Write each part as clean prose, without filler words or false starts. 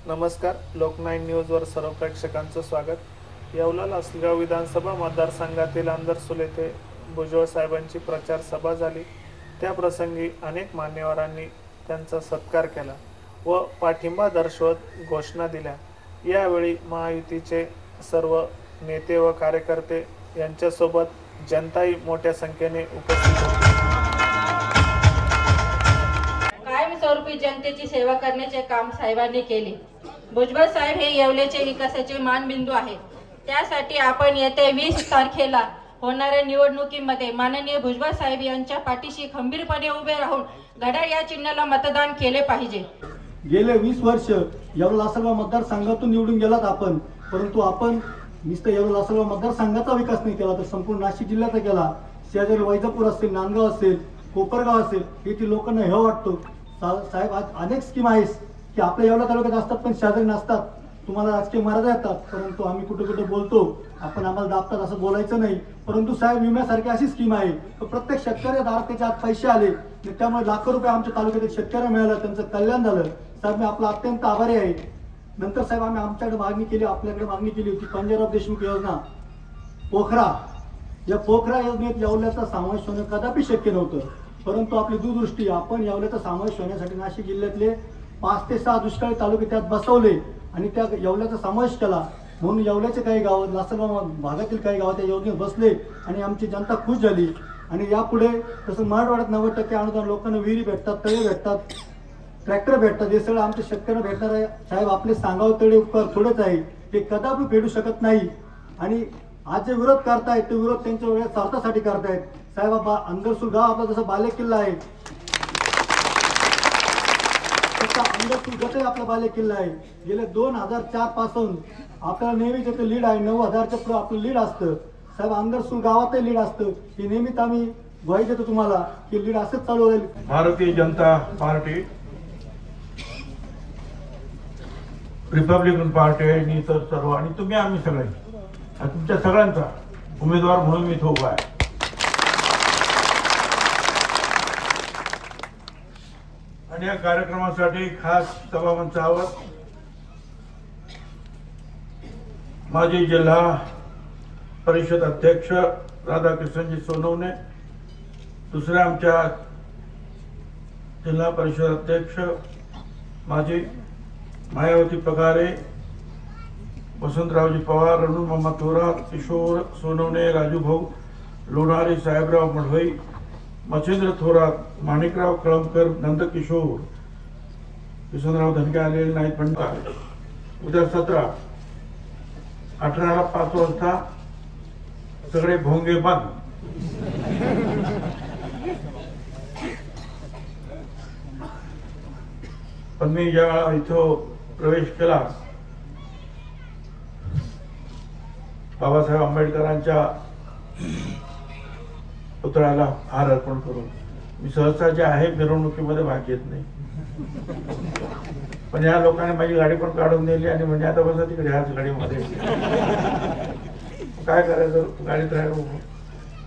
नमस्कार. लोकनाईन न्यूजवर सर्व प्रेक्षकांचं स्वागत. येवला लासलगाव विधानसभा मतदारसंघातील अंदरसूल येथे भुजबळ साहेबांची प्रचार सभा झाली. त्या प्रसंगी अनेक मान्यवरांनी त्यांचा सत्कार केला व पाठिंबा दर्शवत घोषणा दिल्या. यावेळी महायुतीचे सर्व नेते व कार्यकर्ते यांच्यासोबत जनताही मोठ्या संख्येने उपस्थित होती. कायमस्वरूपी जनतेची सेवा करण्याचे काम साहेबांनी केले. भुजबळ साहेब हे येवल्याचे विकासाचे मानबिंदू आहेत. त्यासाठी आपण येत्या 20 तारखेला होणाऱ्या निवडणुकीमध्ये माननीय भुजबळ साहेब यांच्या पाठीशी खंबीरपणे उभे राहून घड्याळ या चिन्हाला मतदान केले पाहिजे. गेले 20 वर्ष येवला लासलगाव मतदारसंघातून निवडून गेलात आपण, परंतु आपण नुसतं येवला लासलगाव मतदारसंघाचा विकास नाही केला तर संपूर्ण नाशिक जिल्ह्याचा केला. शेजारी वैजापूर असेल, नांदगाव असेल, कोपरगाव असेल, येथील लोकांना हे वाटतो साहेब आज अनेक स्कीम आहेत की आपल्या येवला तालुक्यात असतात पण शेजारी नसतात. तुम्हाला राजकीय मर्यादा येतात, परंतु आम्ही कुठे कुठे बोलतो, आपण आम्हाला दाबतात असं बोलायचं नाही. परंतु साहेब विम्यासारखी अशी स्कीम आहे की प्रत्येक शेतकऱ्या दारात त्याच्या आत पैसे आले, त्यामुळे लाखो रुपये आमच्या तालुक्यातील शेतकऱ्यांना मिळालं, त्यांचं कल्याण झालं. साहेब मी आपला अत्यंत आभारी आहे. नंतर साहेब आम्ही आमच्याकडे मागणी केली, आपल्याकडे मागणी केली होती पंजाबराव देशमुख योजना पोखरा. या पोखरा योजनेत येवल्याचा समावेश होणं कदापि शक्य नव्हतं, परंतु आपली दूरदृष्टी आपण येवल्याचा समावेश होण्यासाठी नाशिक जिल्ह्यातले 5 ते 6 दुष्काळी तालुके त्यात बसवले आणि त्या येवल्याचा समावेश केला. म्हणून येवल्याचे काही गाव, लासलगाव भागातील काही गाव त्या योजनेत बसले आणि आमची जनता खुश झाली. आणि यापुढे तसं मराठवाड्यात 90% अनुदान लोकांना विहिरी भेटतात, तळे भेटतात, ट्रॅक्टर भेटतात, हे सगळं आमच्या शेतकऱ्यांना भेटणार आहे. साहेब आपले सांगावं तेवढे उपकार थोडेच आहे, ते कदापि फेडू शकत नाही. आणि आज जे विरोध करतायत ते विरोध त्यांच्या वेळेत स्वार्थासाठी करतायत. साहेब अंदरसूल गाव आपला जसं बाले किल्ला आहे, तसा अंदरसूल गटही आपला बाले किल्ला आहे. गेले 2004 पासून आपल्याला नेहमीच इथे लीड आहे, 9000च्या पुढे आपलं लीड असतं. साहेब अंदरसूल गावातही लीड असतं, हे नेहमीच आम्ही ग्वाही देतो तुम्हाला की लीड असंच चालू राहील. Bharatiya Janata party, Republican party आणि इतर सर्व आणि तुम्ही आम्ही सगळे तुमच्या सगळ्यांचा उमेदवार म्हणून मी इथं उभा आहे. आणि या कार्यक्रमासाठी खास सभामंचावर माजी जिल्हा परिषद अध्यक्ष राधाकृष्णजी सोनवणे, दुसरे आमच्या जिल्हा परिषद अध्यक्ष माजी मायावती पगारे, वसंतरावजी पवार, रणू मामा थोरात, किशोर सोनवणे, राजूभाऊ लोणारे, साहेबराव मढवई, मच्छिंद्र थोरात, माणिकराव कळमकर, नंदकिशोर, किशनराव धनके आलेले नाहीत. पण उद्या 17, 18ला 5 वाजता सगळे भोंगे बंद. पण मी ज्या इथं प्रवेश केला बाबासाहेब आंबेडकरांच्या पुतळ्याला हार अर्पण करून, मी सहसा जे आहे मिरवणुकीमध्ये भाग घेत नाही, पण या लोकांनी माझी गाडी पण काढून दिली आणि म्हणजे आता बसा तिकडे ह्याच गाडीमध्ये काय करायचं, गाडीत राहायला.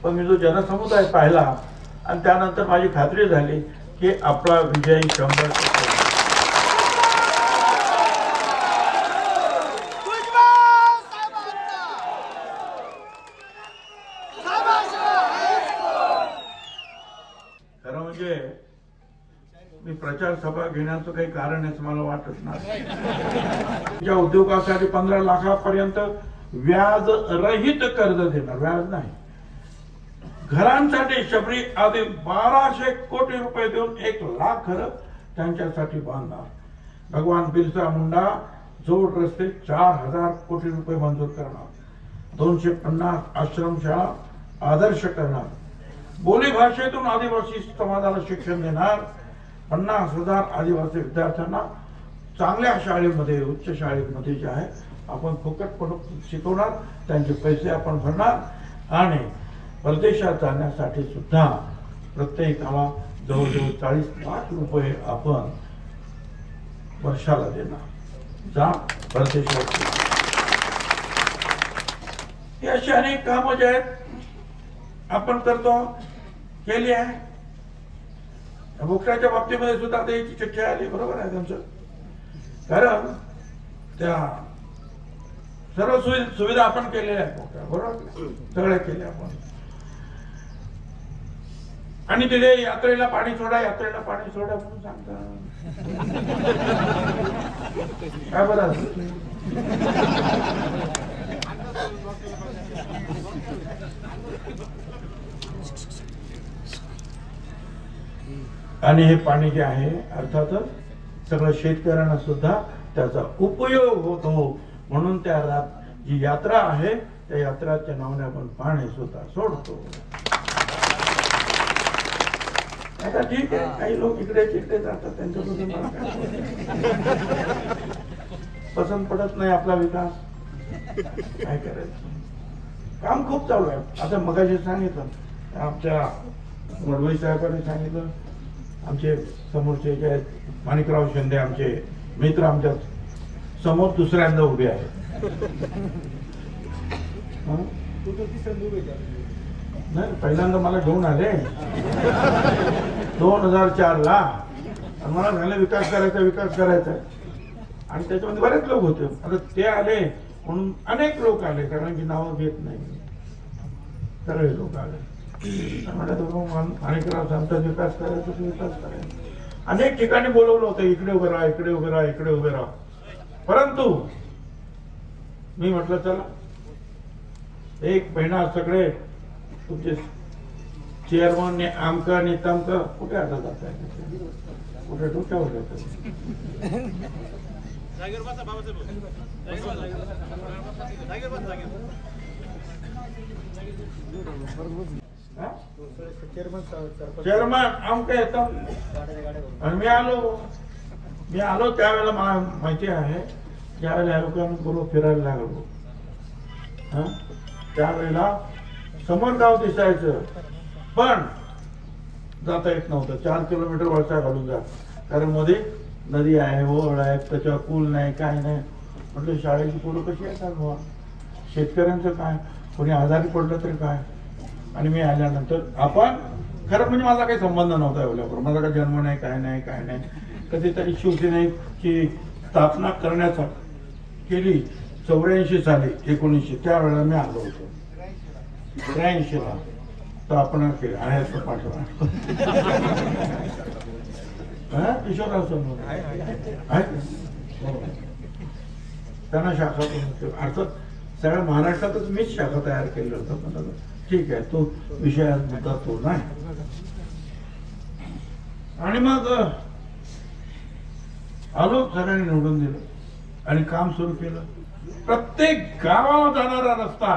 पण मी जो जनसमुदाय पाहिला आणि त्यानंतर माझी खात्री झाली की आपला विजय 100%. खरं म्हणजे मी प्रचार सभा घेण्याचं काही कारण आहे मला वाटत नाही. ज्या उद्योगासाठी 15 लाखापर्यंत व्याज रहित कर्ज देणार, व्याज नाही. घरांसाठी शबरी आधी 1200 कोटी रुपये देऊन 1 लाख घरं त्यांच्यासाठी बांधणार. भगवान बिरसा मुंडा जोड रस्ते 4000 कोटी रुपये मंजूर करणार. 250 आश्रमशाळा आदर्श करणार. बोली भाषेतून आदिवासी समाजाला शिक्षण देणार. 50,000 आदिवासी विद्यार्थ्यांना चांगल्या शाळेमध्ये, उच्च शाळेमध्ये जे आहे आपण फुकट शिकवणार, त्यांचे पैसे आपण भरणार. आणि परदेशात जाण्यासाठी सुद्धा प्रत्येकाला जवळजवळ 40 लाख रुपये आपण वर्षाला देणार. जा परदेशात. ही अशी अनेक कामं जे आहेत आपण करतो, केली आहे. मोक्षाच्या बाबतीमध्ये सुद्धा त्याची चर्चा आली, बरोबर आहे त्यांचं. कारण त्या सर्व सुविधा आपण केलेल्या आहेत मोठ्या, बरोबर, सगळ्या केल्या आपण. आणि तिथे यात्रेला पाणी सोडा, यात्रेला पाणी सोडा म्हणून सांगता काय बरं. आणि हे पाणी जे आहे अर्थातच सगळं शेतकऱ्यांना सुद्धा त्याचा उपयोग होतो, म्हणून त्या जी यात्रा आहे त्या यात्राच्या नावाने आपण पाणी सुद्धा सोडतो. आता ठीक आहे, काही लोक इकडे तिकडे जातात, त्यांच्याबद्दल मला काय पसंत पडत नाही आपला विकास. काय करायचं, काम खूप चालू आहे. आता मगाशी सांगितलं आमच्या वडवई साहेबांनी सांगितलं, आमचे समोरचे जे आहेत माणिकराव शिंदे आमचे मित्र आमच्या समोर दुसऱ्यांदा उभे आहेत. नाही, पहिल्यांदा मला घेऊन आले 2004 ला, आणि मला झालं विकास करायचा आणि त्याच्यामध्ये बरेच लोक होते. आता ते आले म्हणून अनेक लोक आले, कारण की नावं घेत नाही, सगळे लोक आले. माणिकराव सांगतात विकास करायचा. अनेक ठिकाणी बोलवलं होतं, इकडे उभे राहा, इकडे उभे राहा, इकडे उभे राहा. परंतु मी म्हटलं चला एक महिना सगळे तुमचे चेअरमन आमका आणि तमका कुठे आता जात आहे, कुठे डोक्यावर जात. चेअरमन आमका येतात आणि मी आलो त्यावेळेला मला माहिती आहे, ज्यावेळेला या लोकांना बरोबर फिरायला लागलो त्यावेळेला समोर गाव दिसायचं, पण जाता येत नव्हतं. 4 किलोमीटर वळसा घालून जा, कारण मध्ये नदी आहे, ओळ आहे, त्याच्यावर पूल नाही, काय नाही. म्हटलं शाळेची पोरं कशी येतात, शेतकऱ्यांचं काय, कोणी आजारी पडलं तरी काय. आणि मी आल्यानंतर आपण खरं म्हणजे माझा काही संबंध नव्हता एवढ्याबरोबर, माझा काही जन्म नाही, काय नाही. कधीतरी शिवसेनेची स्थापना करण्याचा केली 84 साली 1900, त्यावेळेला मी आलो होतो. 83 ला स्थापना केली आहे पाठवा किशोरराव समोर त्यांना शाखा अर्थात सगळ्या महाराष्ट्रातच मीच शाखा तयार केली होतं. ठीक आहे, तो विषय मुद्दा तो नाही. आणि मग आलो, सगळ्यांनी निवडून दिलं आणि काम सुरू केलं. प्रत्येक गावाला जाणारा रस्ता,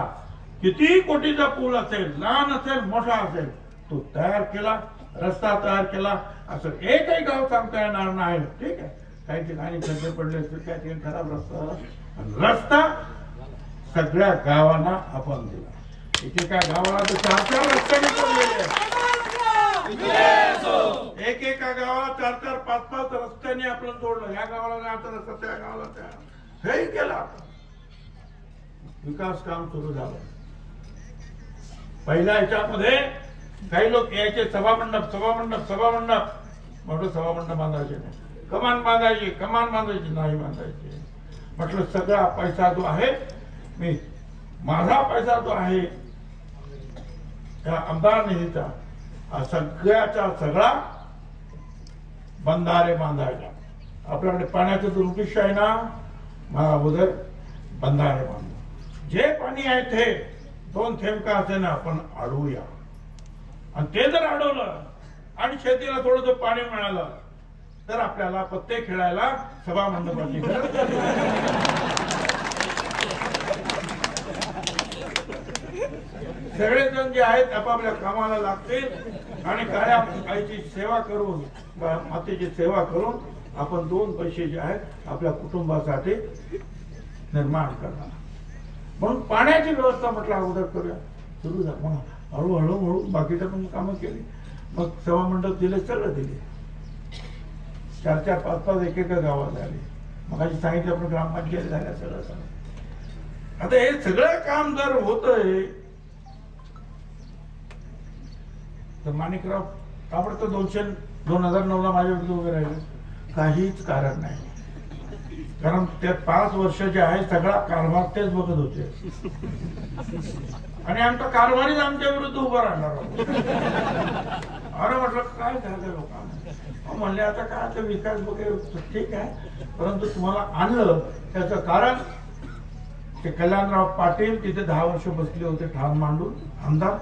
किती कोटीचा पूल असेल, लहान असेल मोठा असेल, तो तयार केला, रस्ता तयार केला. असं एकही गाव सांगता येणार नाही. ठीक आहे, काही ठिकाणी खड्डे पडले असतील, काही ठिकाणी खराब रस्ता सगळ्या गावांना आपण दिला. एकेका गावाला तर 4-4 रस्त्याने पडलेले आहेत. एकेका गावाला 4-4, 5-5 रस्त्याने आपण जोडलं. या गावाला जायचं रस्ता, त्या गावाला त्या, हेही केला. विकास काम सुरू झालं. पहिल्या ह्याच्यामध्ये काही लोक यायचे, सभामंडप म्हटलं सभामंडप बांधायचे नाही, कमान बांधायची नाही बांधायची. म्हटलं सगळा पैसा जो आहे, माझा पैसा जो आहे त्या आमदार निधीचा सगळ्याचा सगळा बंधारे बांधायला. आपल्याकडे पाण्याचं जो रुपीश आहे ना, मला अगोदर बंधारे बांधू. जे पाणी आहे ते 2 थेंब का असे ना आपण अडवूया. आणि ते जर अडवलं आणि शेतीला थोडंसं पाणी मिळालं तर आपल्याला पत्ते खेळायला सभा मंडपाची गरज सगळेजण जे आहेत आपापल्या कामाला लागतील आणि काळ्या आईची सेवा करून, मातेची सेवा करून आपण 2 पैसे जे आहेत आपल्या कुटुंबासाठी निर्माण करणार. म्हणून पाण्याची व्यवस्था म्हटलं अगोदर करूया. सुरू झालं, मग हळूहळू बाकीच्या पण कामं केली. मग सभा मंडप दिले, सगळं दिले. 4-4, 5-5 एकेका गावात झाले. मग सांगितलं आपण ग्रामपंचायत झाल्या, सगळं. आता हे सगळं काम जर होतंय तर माणिकराव ताबडतोब 2009 ला माझ्या विरुद्ध उभे राहिले. काहीच कारण नाही. कारण त्या 5 वर्षाचे आहे सगळा कारभार तेच बघत होते आणि आमचा कारभारीच आमच्या विरुद्ध उभा राहणार. अरे म्हटलं काय झालं लोकांना, म्हणले आता काय आता विकास वगैरे ठीक आहे, परंतु तुम्हाला आणलं त्याचं कारण ते कल्याणराव पाटील तिथे 10 वर्ष बसले होते ठाण मांडून आमदार,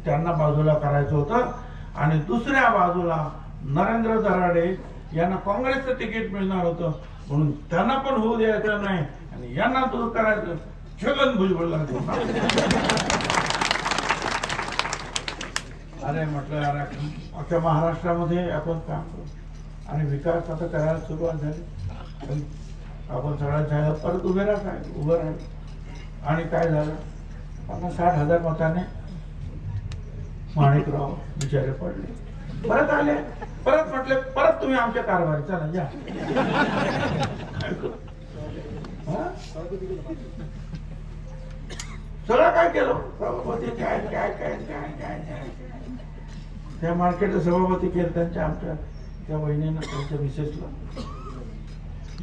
त्यांना बाजूला करायचं होतं आणि दुसऱ्या बाजूला नरेंद्र दराडे यांना काँग्रेसचं तिकीट मिळणार होतं म्हणून त्यांना पण होऊ द्यायचं नाही आणि यांना दूर करायचं. छगन भुजबळला अरे म्हटलं यार अख्ख्या महाराष्ट्रामध्ये आपण काम करू आणि विकास आता करायला सुरुवात झाली. आपण सगळ्या परत उभं राहिलं आणि काय झालं, 50-60 हजार मताने माणिकराव बिचारे पडले, परत आले, परत म्हटले परत तुम्ही आमच्या कारभारी चला या. सगळं काय केलं सभापती, काय काय काय काय काय काय त्या मार्केटला सभापती केलं त्यांच्या आमच्या त्या वहिनीनं त्यांच्या मिसेसला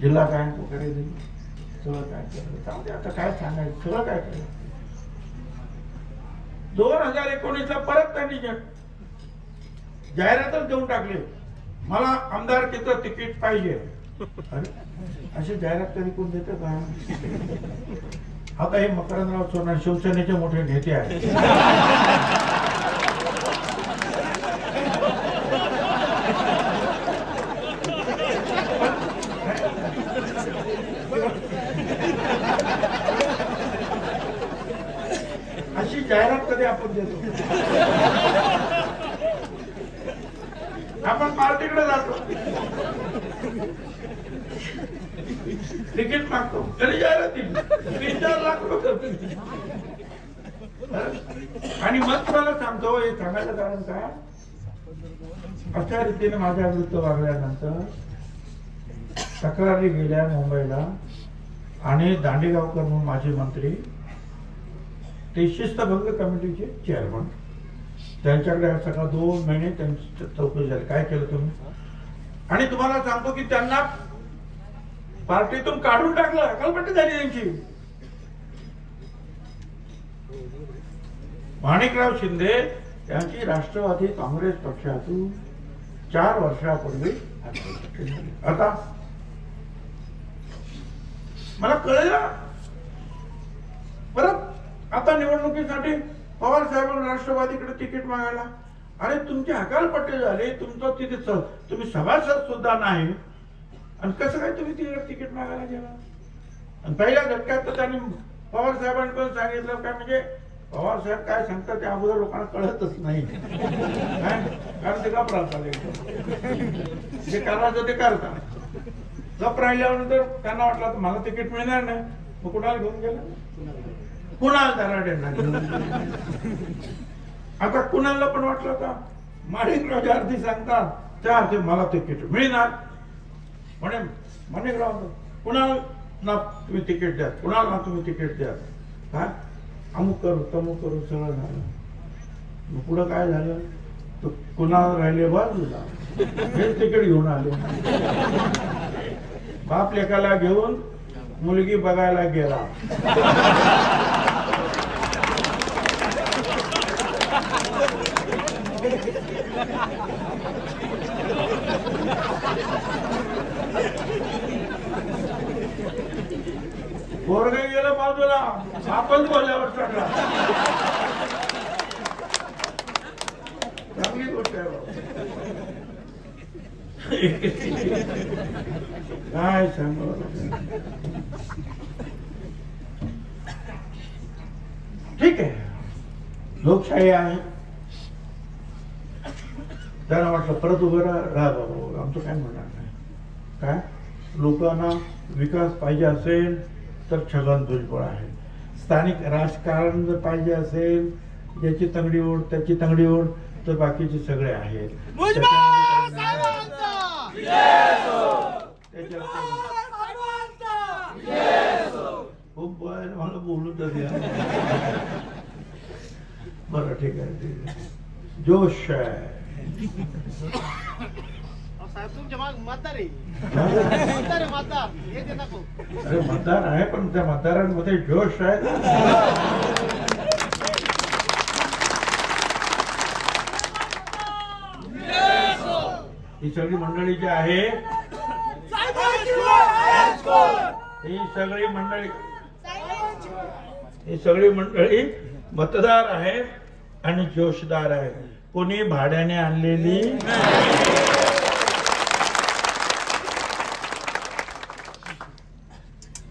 जिल्हा बँक वगैरे दिली, सगळं काय केलं. आता काय सांगायचं, सगळं काय केलं. 2019ला परत त्यांनी जाहिरातच देऊन टाकली, मला आमदारकीचं तिकीट पाहिजे. अशी जाहिरात तरी कोण देतं का? आता हे मकरंदराव सोनार शिवसेनेचे मोठे नेते आहेत. अशी जाहिरात कधी आपण देतो? आपण पार्टीकडे जातो, तिकीट मागतो, तरी जाहिरात दिली 3-4 लाख रुपये. आणि मग तुम्हाला सांगतो, हे सांगायचं कारण काय, अशा रीतीने माझ्या विरुद्ध वागल्यानंतर तक्रारी गेल्या मुंबईला आणि दांडेगावकर म्हणून माझे मंत्री, ते शिस्तभंग कमिटीचे चेअरमन, त्यांच्याकडे सगळं 2 महिने त्यांची चौकशी झाली, काय केलं तुम्ही. आणि तुम्हाला सांगतो की त्यांना पार्टीतून काढून टाकलं, हकालपट्टी झाली त्यांची. माणिकराव शिंदे यांची राष्ट्रवादी काँग्रेस पक्षातून 4 वर्षापूर्वी आता मला कळलं, परत आता निवडणुकीसाठी पवार साहेबांना राष्ट्रवादीकडे तिकीट मागायला. अरे तुमची हकालपट्टी झाली, तुमचं तिथे तुम्ही सभासद सुद्धा नाही आणि कसं काय तुम्ही तिकडे तिकीट मागायला गेला. आणि पहिल्या झटक्यात तर त्यांनी पवार साहेबांकडून सांगितलं काय, म्हणजे पवार साहेब काय सांगतात ते अगोदर लोकांना कळतच नाही, कारण ते गप राहतात, जे करायचं ते करतात. गप राहिल्यानंतर त्यांना वाटलं मला तिकीट मिळणार नाही, मग कुणाला घेऊन गेला, कुणाल दराडेंना घेऊन. आता कुणाला पण वाटलं का माणिकराव अर्धी सांगतात त्या अर्धी मला तिकीट मिळणार, म्हणे माणिकराव कुणाल ना तुम्ही तिकीट द्या, कुणाल ना तुम्ही तिकीट द्या, काय अमुक करू तमुक करू सगळं झालं. मग पुढं काय झालं, तर कुणाल राहिले बाजूला, हेच तिकीट घेऊन आले. बाप लेकाला घेऊन मुलगी बघायला गेला. पोरगे गेलं बाजूला, आपण बोलल्यावर चढला. चांगली गोष्ट आहे काय सांगू. ठीक आहे, लोकशाही आहे. त्यांना वाटलं परत उभं राहा बाबा, आमचं काय म्हणणार नाही. काय लोकांना विकास पाहिजे असेल तर छगन भुजबळ आहे, स्थानिक राजकारण जर पाहिजे असेल याची तंगडी ओढ त्याची तंगडी ओढ तर बाकीचे सगळे आहेत. खूप मला बोलू तर द्या. बरं ठीक आहे, जोश आहे. साहेब तुमच्या माग मतदार आहे मतदार येते नको. अरे मतदार आहे पण त्या मतदारांमध्ये जोश आहे. ही सगळी मंडळी जी आहे ही सगळी मंडळी मतदार आहे आणि जोशदार आहे. कोणी भाड्याने आणलेली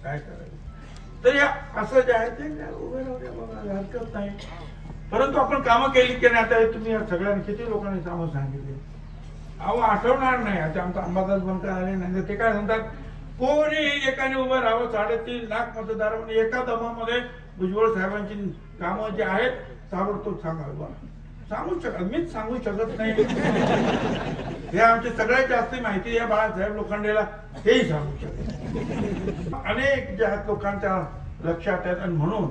काय करायचं. तर या असं जे आहे ते उभे राहूया, हरकत नाही. परंतु आपण कामं केली की नाही. आता तुम्ही सगळ्यांनी किती लोकांनी कामं सांगितली. अहो आठवणार नाही. आता आमचा अंबादास बनकर आले नाही ते काय म्हणतात, कोणी एकाने उभं राहावं 3.5 लाख मतदार म्हणजे एका दमामध्ये भुजबळ साहेबांची कामं जी आहेत ताबडतोब सांगा. सांगू शकत मीच सांगू शकत नाही. हे आमची सगळ्यात जास्त माहिती या बाळासाहेब लोखंडेला हेही सांगू शकत. अनेक ज्या लोकांच्या लक्षात आहेत आणि म्हणून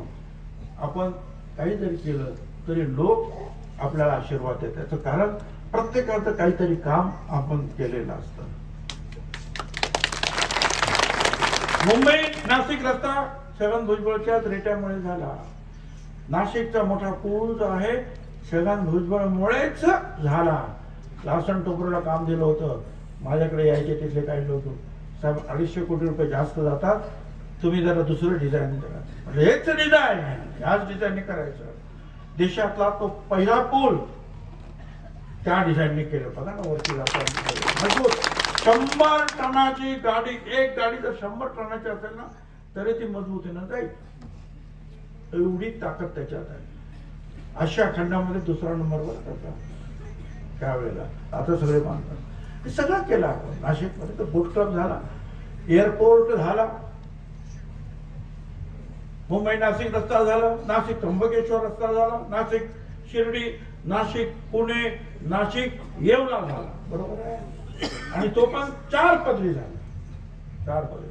आपण काही जरी केलं तरी लोक आपल्याला आशीर्वाद देतात. त्याचं कारण प्रत्येकाचं काहीतरी काम आपण केलेलं असतं. मुंबई नाशिक रस्ता छगन भुजबळच्याच रेट्यामुळे झाला. नाशिकचा मोठा पूल जो आहे छगन भुजबळमुळेच झाला. लासन टोपरोला काम दिलं होतं. माझ्याकडे यायचे तिथले काही लोक, साहेब 250 कोटी रुपये जास्त जातात, तुम्ही जरा दुसरं डिझाईन करा. म्हणजे हेच डिझाईन ह्याच डिझाईन करायचं. देशातला तो पहिला पूल त्या डिझाईनने केलं. बघा ना वरती जातात मजबूत. 100 टनाची गाडी, एक गाडी जर 100 टनाची असेल ना तरी ती मजबूतीनं जाईल. एवढी ताकद त्याच्यात आहे. अशा खंडामध्ये दुसरा नंबरवर करता त्यावेळेला. आता सगळे बांधतात. हे सगळं केलं आपण. नाशिकमध्ये तर बोट क्लब झाला, एअरपोर्ट झाला, मुंबई नाशिक रस्ता झाला, नाशिक त्र्यंबकेश्वर रस्ता झाला, नाशिक शिर्डी, नाशिक पुणे, नाशिक येवला झाला. बरोबर आहे. आणि तो पण 4 पदरी झाला. 4 पदरी.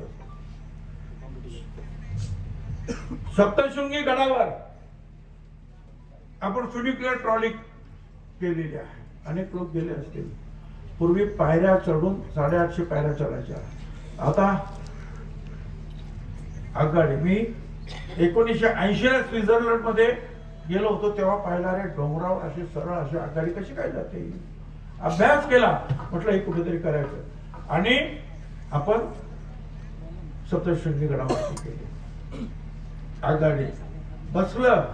सप्तशृंगी गडावर आपण फ्युनिक्युलर ट्रॉली केलेली आहे. अनेक लोक गेले असतील. पूर्वी पायऱ्या चढून 850 पायऱ्या चढायच्या. आता आगगाडी. मी 1980 ला स्वित्झर्लंड मध्ये गेलो होतो तेव्हा पाहिला रे डोंगरावर अशी सरळ अशी आगगाडी कशी काय जाते. अभ्यास केला, म्हटलं हे कुठेतरी करायचं आणि आपण सप्तशृंगी गडावर केली आगगाडी. बसलं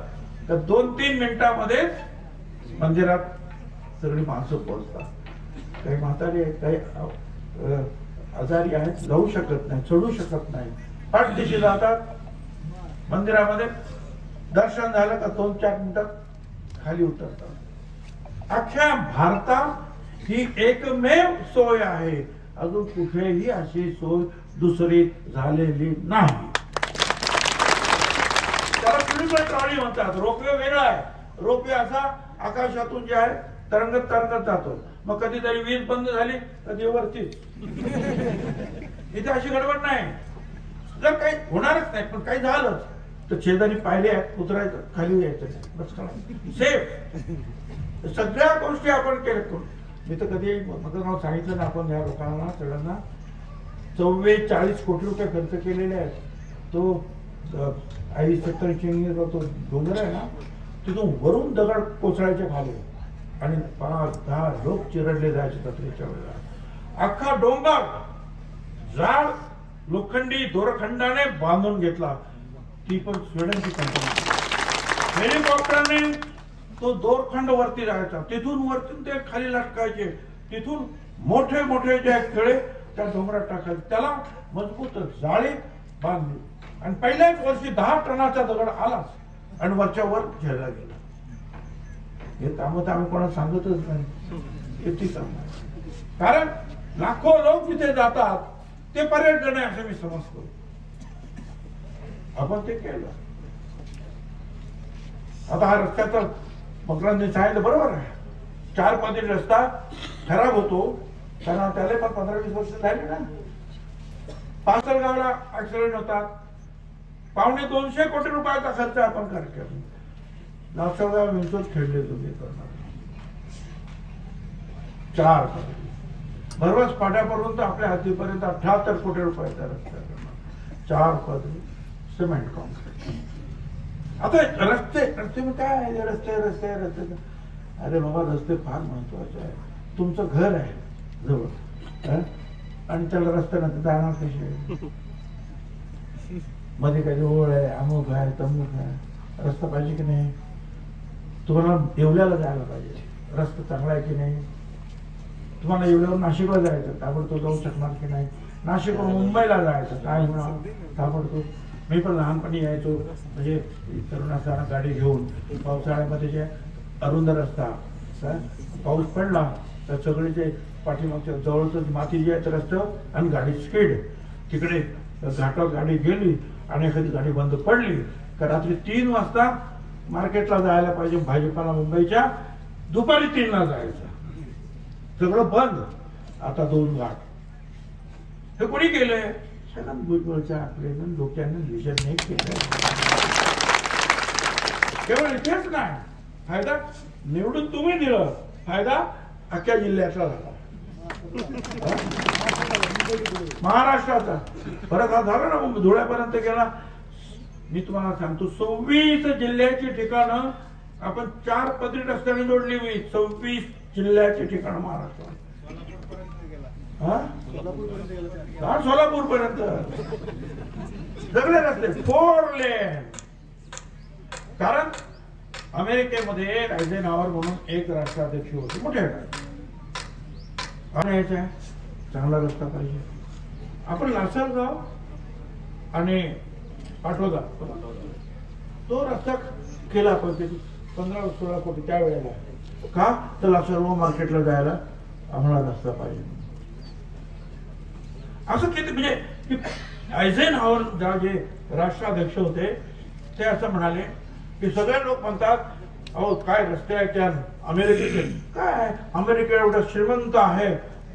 तर 2-3 मिनिटांमध्येच मंदिरात सगळी माणसं पोहोचतात. काही म्हातारी आहेत, काही आजारी आहेत, जाऊ शकत नाही, चढू शकत नाही, पाठदिशी जातात. मंदिरामध्ये दर्शन झालं का 2-4 मिनिटात खाली उतरतात. अख्ख्या भारतात ही एकमेव सोय आहे. अजून कुठेही अशी सोय दुसरी झालेली नाही. त्याला फ्युनिक्युलर ट्रॉली म्हणतात. रोपवे वेगळा आहे. रोपवे असा आकाशातून जे आहे तरंगत तरंगत जातो. मग कधीतरी वीज बंद झाली कधी वरती. इथे अशी गडबड नाही. जर काही होणारच नाही पण काही झालंच तर शेजारी पायऱ्या आहेत, उतरायचं, खाली यायचं, बस सेफ. सगळ्या गोष्टी आपण केल्या. मी तर कधी नाव सांगितलं ना आपण या लोकांना सगळ्यांना 44 कोटी रुपये खर्च केलेले आहेत. तो 70 तो डोंगर आहे ना तिथून वरून दगड कोसळायचे खाली आणि 5-10 लोक चिरडले जायचे जत्रेच्या वेळेला. अख्खा डोंगर जाड लोखंडी दोरखंडाने बांधून घेतला. ती पण स्वीडनची कंपनी. हेलिकॉप्टरने तो दोरखंड वरती जायचा, तिथून वरतून ते खाली लटकायचे, तिथून मोठे मोठे जे खडे त्या डोंगरात टाकायचे. त्याला मजबूत जाळी बांधली आणि पहिल्याच वर्षी 10 टनाचा दगड आलाच आणि वरच्या वर झेलला गेला. हे काम तर आम्ही कोणाला सांगतच नाही. किती काम. कारण लाखो लोक तिथे जातात ते पर्यटन आहे असं मी समजतो. आपण ते केलं. आता हा रस्त्याचा मकरांनी सांगितलं बरोबर आहे. 4 पदरी रस्ता खराब होतो कारण त्याला पण 15-20 वर्ष झाली ना. पाचलगावला ऍक्सिडेंट होतात. 250 कोटी रुपयाचा खर्च आपण करतो. लासलगाव विंचूर खेळले तुम्ही करणार 4 पदरी. भरवस पाट्यापर्यंत आपल्या हद्दीपर्यंत 78 कोटी रुपयाचा रस्ता करणार, 4 पदरी सिमेंट कॉन्क्रीट. आता रस्ते मग काय आहे, रस्ते अरे बाबा, रस्ते फार महत्वाचे आहे. तुमचं घर आहे जवळ आणि त्याला रस्ता नाही जाणार कसे? मध्ये काही ओळ आहे, अमुक आहे, तमुक आहे, रस्ता पाहिजे की नाही? तुम्हाला येवल्याला जायला पाहिजे, रस्ता चांगला आहे की नाही? तुम्हाला येवल्यावर नाशिकला जायचं, ताबडतोब जाऊ शकणार की नाही? नाशिकवरून मुंबईला जायचं, काय होणार ताबडतोब? मी पण लहानपणी यायचो, म्हणजे तरुण असताना गाडी घेऊन पावसाळ्यामध्ये जे अरुंद रस्ता, पाऊस पडला तर सगळे जे पाठीमागच्या जवळच माती जे आहे रस्त्यावर आणि गाडी स्पीड, तिकडे घाटावर गाडी गेली आणि एखादी गाडी बंद पडली तर रात्री 3 वाजता मार्केटला जायला पाहिजे भाजीपाला मुंबईच्या, दुपारी 3ला जायचं, सगळं बंद. आता 2 घाट. हे कोणी केलंय? छगन भुजबळच्या आकडेनं डोक्यानं विजन नाही केलं. केवळ इथेच नाही, फायदा निवडून तुम्ही दिलं, फायदा अख्ख्या जिल्ह्यातला झाला, महाराष्ट्राचा. परत हा झाला ना, धुळ्यापर्यंत गेला. मी तुम्हाला सांगतो 26 जिल्ह्याची ठिकाणं आपण 4 पदरी रस्त्याने जोडली होती. 26 जिल्ह्याची ठिकाणं महाराष्ट्रात, सोलापूर पर्यंत सगळे रस्ते 4 लेन. कारण अमेरिकेमध्ये आयझेनहॉवर म्हणून एक राष्ट्राध्यक्ष होते, मोठे चांगला रस्ता पाहिजे. आपण लासलगाव आणि पाटोदा तो रस्ता केला आपण 15-16 कोटी त्यावेळेला. का तर लासलगाव मार्केटला जायला आम्हाला रस्ता पाहिजे. असं किती म्हणजे आयझेनहॉवर जे राष्ट्राध्यक्ष होते ते असं म्हणाले की सगळे लोक म्हणतात अहो काय रस्ते आहेत त्या अमेरिकेचे, काय अमेरिका एवढं श्रीमंत आहे,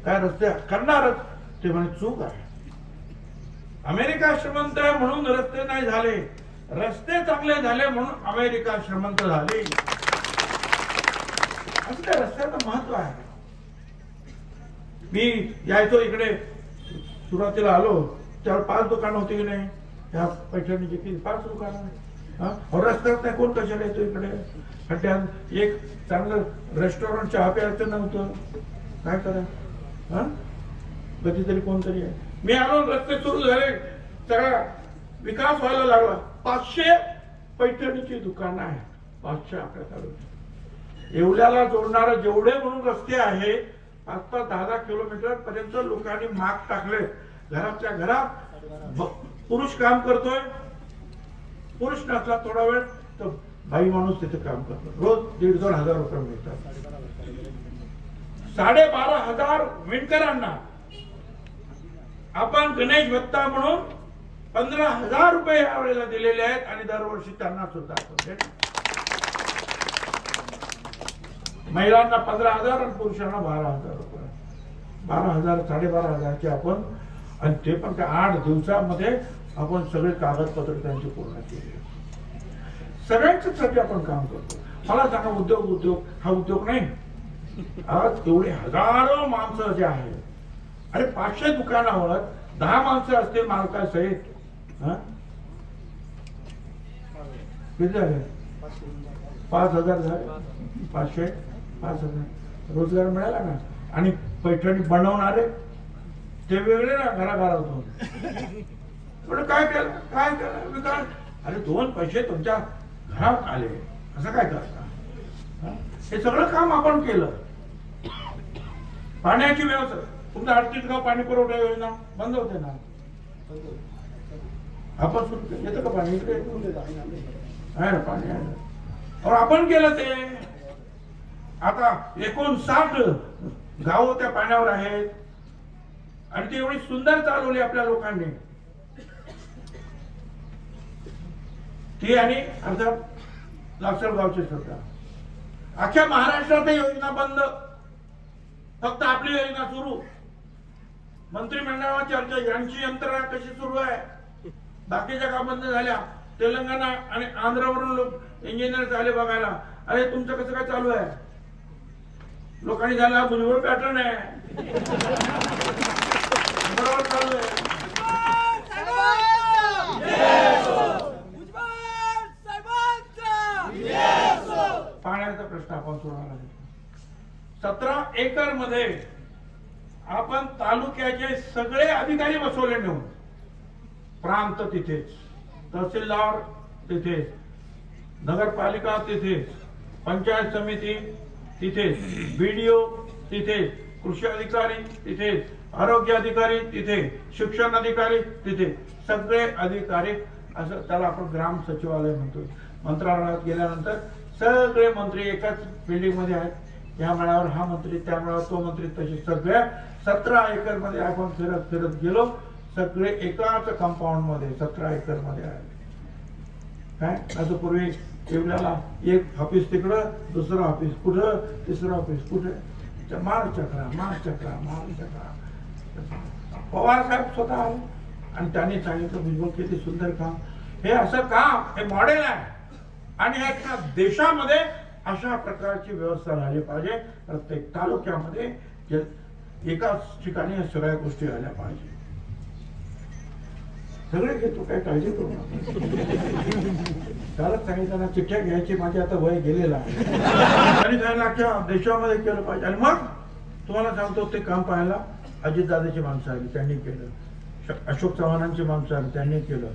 काय रस्ते करणारच. ते म्हणे चूक आहे. अमेरिका श्रीमंत आहे म्हणून रस्ते नाही झाले, रस्ते चांगले झाले म्हणून अमेरिका श्रीमंत झाली. असं त्या रस्त्याचं महत्व आहे. मी यायचो इकडे, सुरुवातीला आलो त्यावर 5 दुकानं होती की नाही, त्या पैठणीची किती 5 दुकानं. रस्त्यात नाही, कोण कशाला येतो इकडे? खड्ड्यात एक चांगलं रेस्टॉरंट चहा प्यायचं नव्हतं, काय करा? कधीतरी कोणतरी आहे. मी आलो, रस्ते सुरू झाले, सगळा विकास व्हायला लागला. 500 पैठणीची दुकानं आहेत, 500 आकडे. येवल्याला जोडणारे जेवढे म्हणून रस्ते आहे 5-10 किलोमीटर पर्यंत लोकांनी माग टाकले. घराच्या घरात पुरुष काम करतोय, पुरुष नसला थोडा वेळ तर बाई माणूस तिथे काम करतो. रोज 1,500-2,000 हजार रुपये मिळतात. 12,500 विणकरांना आपण गणेश भत्ता म्हणून 15,000 रुपये यावेळेला दिलेले आहेत आणि दरवर्षी त्यांना सुद्धा आपण महिलांना 15,000 आणि पुरुषांना 12,000 रुपये. 12,000 12,500चे आपण, आणि ते पण त्या 8 दिवसामध्ये आपण सगळे कागदपत्र त्यांची पूर्ण केले. सगळ्यांच्यासाठी आपण काम करतो. मला सांगा, उद्योग हा उद्योग नाही. आज एवढे हजारो माणसं जे आहे, अरे 500 दुकानावर 10 माणसं असतील मालकासहित, किती झाले? 5,000 झाले. 500 5,000 रोजगार मिळाला ना. आणि पैठणी बनवणारे ते वेगळे ना, घराघरातून. काय केलं विकास? अरे 2 पैसे तुमच्या घरात आले, असं काय करता? हे सगळं काम आपण केलं. पाण्याची व्यवस्था, तुमच्या 38 गाव पाणी पुरवठा योजना बंद होते ना, आपण सुरू केलं. येतं का पाणी इकडे? आहे ना पाणी, आहे ना. और आपण केलं ते. आता 59 गावं त्या पाण्यावर आहेत आणि ती एवढी सुंदर चालवली आपल्या लोकांनी. ती आणि अर्थात लासलगावची सुद्धा. अख्ख्या महाराष्ट्रात योजना बंद, फक्त आपली योजना सुरू. मंत्रिमंडळावर चर्चा, यांची यंत्रणा कशी सुरू आहे? बाकीच्या का बंद झाल्या? तेलंगणा आणि आंध्रावरून लोक इंजिनियर आले बघायला, अरे तुमचं कसं काय चालू आहे? लोकांनी झाला भुजबळ पॅटर्न आहे. बरोबर चाललंय. पाण्याचा प्रश्न आपण सोडवला. 17 एकर मध्ये आपण तालुक्याचे सगळे अधिकारी बसवले नेऊन. प्रांत तिथेच, तहसीलदार तिथेच, नगरपालिका तिथेच, पंचायत समिती तिथेच, BDO तिथेच, कृषी अधिकारी तिथेच, आरोग्य अधिकारी तिथे, शिक्षण अधिकारी तिथे, सगळे अधिकारी. असं त्याला आपण ग्राम सचिवालय म्हणतो. मंत्रालयात गेल्यानंतर सगळे मंत्री एकाच बिल्डिंग मध्ये आहेत. या मेळावर हा मंत्री, त्या मेळावर तो मंत्री, तसे सगळ्या 17 एकर मध्ये आपण फिरत फिरत गेलो. सगळे एकाच कंपाऊंड मध्ये 17 एकर मध्ये आहे. काय आता पूर्वी येवल्याला एक ऑफिस तिकडं, दुसरं ऑफिस कुठं, तिसरं ऑफिस कुठे, मार चक्रा. पवार साहेब स्वतः आले आणि त्यांनी सांगितलं भुजबळ किती सुंदर काम, हे असं काम, हे मॉडेल आहे आणि ह्या देशामध्ये अशा प्रकारची व्यवस्था झाली पाहिजे. प्रत्येक तालुक्यामध्ये एकाच ठिकाणी या सगळ्या गोष्टी झाल्या पाहिजे. सगळे घेतो, काय काळजी करू नका. कालच सांगितलं चिठ्ठ्या घ्यायची, माझे आता वय गेलेलं आहे. त्यांनी सांगितलं अख्ख्या देशामध्ये केलं पाहिजे. आणि मग तुम्हाला सांगतो ते काम पाहायला अजितदादाची माणसं आली, त्यांनी केलं. अशोक चव्हाणांची माणसं आली, त्यांनी केलं.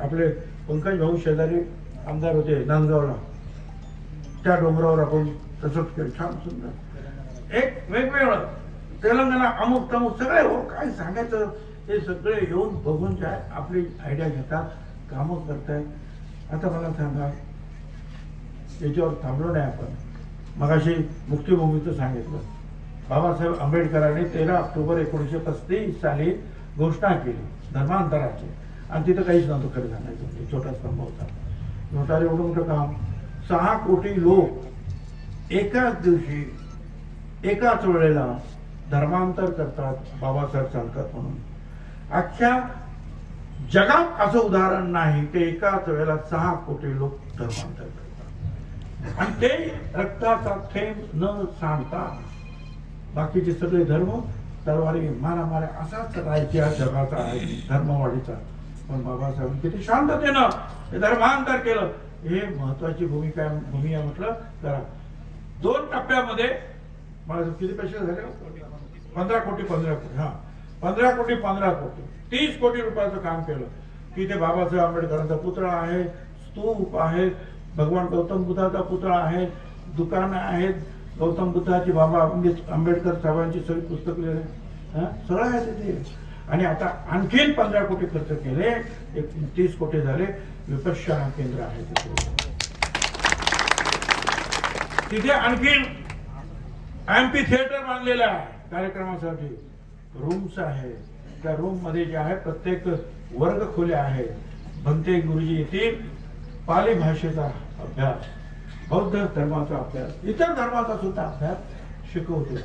आपले पंकज भाऊ शेजारी आमदार होते नांदगावला, त्या डोंगरावर आपण तसंच केलं. छान सुंदर एक वेगवेगळं तेलंगणा अमुक तमुक सगळे. हो काय सांगायचं, हे सगळे येऊन बघून जे आहे आपली आयडिया घेतात, कामं करतायत. आता मला सांगा, याच्यावर थांबलो नाही आपण. मगाशी मुक्तीभूमीचं सांगितलं. बाबासाहेब आंबेडकरांनी 13 ऑक्टोबर 1935 साली घोषणा केली धर्मांतराची, आणि तिथं काहीच नव्हतं खरं सांगायचं. छोटा स्तंभ होता. नोटारी एवढं मोठं काम. 6 कोटी लोक एकाच दिवशी एकाच वेळेला धर्मांतर करतात, बाबासाहेब सांगतात म्हणून. अख्ख्या जगात असं उदाहरण नाही की एकाच वेळेला 6 कोटी लोक धर्मांतर करतात आणि ते रक्ताचा थेंब न सांडता. बाकीचे सगळे धर्म तलवारी मारामाऱ्या असाच राहायच्या जगाचा आहे धर्मवाढीचा. पण बाबासाहेब किती शांततेनं हे धर्मांतर केलं. हे महत्वाची भूमिका म्हटलं करा. 2 टप्प्यामध्ये मला किती पैसे झाले? 15 कोटी 15 कोटी. हा 15 कोटी 15 कोटी 30 कोटी रुपयाचं काम केलं. की ते बाबासाहेब आंबेडकरांचा पुतळा आहे, स्तूप आहे, भगवान गौतम बुद्धाचा पुतळा आहे, दुकानं आहेत, गौतम बुद्धाची, बाबा आंबेडकर साहेबांची सगळी पुस्तकं सगळं आहे तिथे. आणि आता आणखीन 15 कोटी खर्च केले, 30 कोटी झाले. विपश्यना केंद्र आहे तिथे आणखीन एम्पी थिएटर बांधलेलं आहे कार्यक्रमासाठी. रूम्स आहे, त्या रूम मध्ये जे आहे प्रत्येक वर्ग खोल्या आहेत. भंते गुरुजी येतील, पाली भाषेचा अभ्यास, बौद्ध धर्माचा अभ्यास, इतर धर्माचा सुद्धा अभ्यास शिकवते.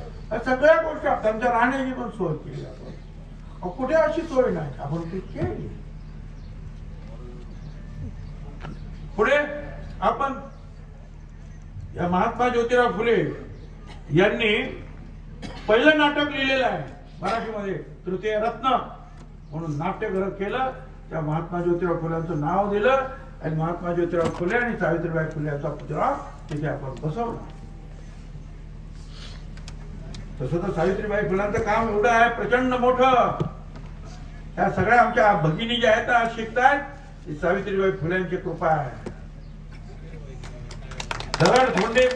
सगळ्या गोष्टी त्यांच्या राहण्याची पण सोय केली आपण. कुठे अशी सोय नाही, आपण ती केली. पुढे आपण या महात्मा ज्योतिराव फुले यांनी पहिलं नाटक लिहिलेलं आहे मराठीमध्ये, तृतीय रत्न म्हणून नाट्यगृह केलं. त्या महात्मा ज्योतिराव फुल्यांचं नाव दिलं आणि महात्मा ज्योतिराव फुले आणि सावित्रीबाई फुले यांचा पुतळा तिथे आपण बसवला. तसं तर सावित्रीबाई फुलांचं काम एवढं आहे प्रचंड मोठं. त्या सगळ्या आमच्या भगिनी ज्या आहेत आज शिकतायत, ही सावित्रीबाई फुल्यांची कृपा आहे. दगड धोंडे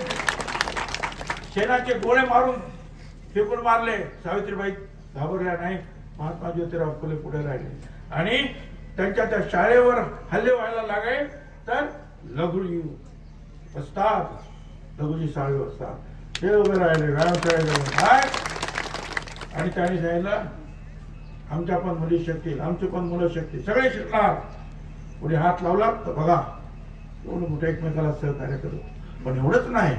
शेणाचे गोळे मारून फेकून मारले, सावित्रीबाई घाबरल्या नाही. महात्मा ज्योतिराव फुले पुढे राहिले आणि त्यांच्या त्या शाळेवर हल्ले व्हायला लागले तर लघुजी असतात, लघुजी शाळेवर असतात, ते उभे राहिले व्यायामशाळेजवळ काय. आणि त्यांनी सांगितलं आमच्या पण मुली शिकतील, आमचे पण मुलं शिकतील, सगळे शिकणार. पुढे हात लावला तर बघा एवढं मोठं एकमेकाला सहकार्य करू. पण एवढंच नाही,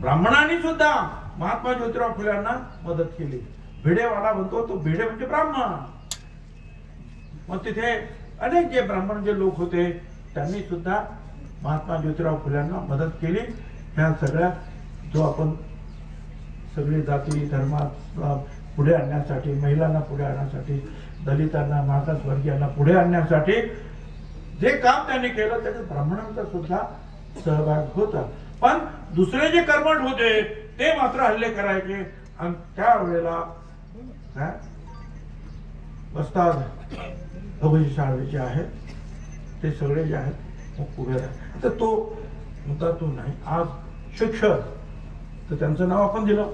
ब्राह्मणांनी सुद्धा महात्मा ज्योतिराव फुल्यांना मदत केली. भिडेवाडा म्हणतो तो, भिडे म्हणजे ब्राह्मण. मग तिथे अनेक जे ब्राह्मण जे लोक होते त्यांनी सुद्धा महात्मा ज्योतिराव फुल्यांना मदत केली. ह्या सगळ्या जो आपण सगळी जाती धर्माला पुढे आणण्यासाठी, महिलांना पुढे आणण्यासाठी, दलितांना, मागासवर्गीयांना पुढे आणण्यासाठी जे काम त्यांनी केलं त्याच्यात ब्राह्मणांचा सुद्धा सहभाग होता. पण दुसरे जे कर्मठ होते ते मात्र हल्ले करायचे आणि त्यावेळेला वस्ताद अभय साळवे जे आहेत ते सगळे जे आहेत मग पुढे राहिले. तर तो मुद्दा तो नाही. आज शिक्षक तर त्यांचं नाव आपण दिलं.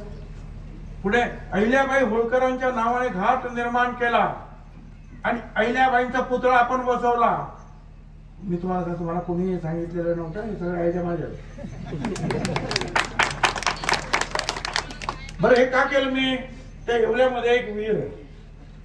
पुढे अहिल्याबाई होळकरांच्या नावाने घाट निर्माण केला आणि अहिल्याबाईंचा पुतळा आपण बसवला. मी तुम्हाला कोणी सांगितलेलं नव्हतं, हे सगळं आयडिया माझ्या. बरं हे का केलं मी? त्या येवल्यामध्ये एक विहीर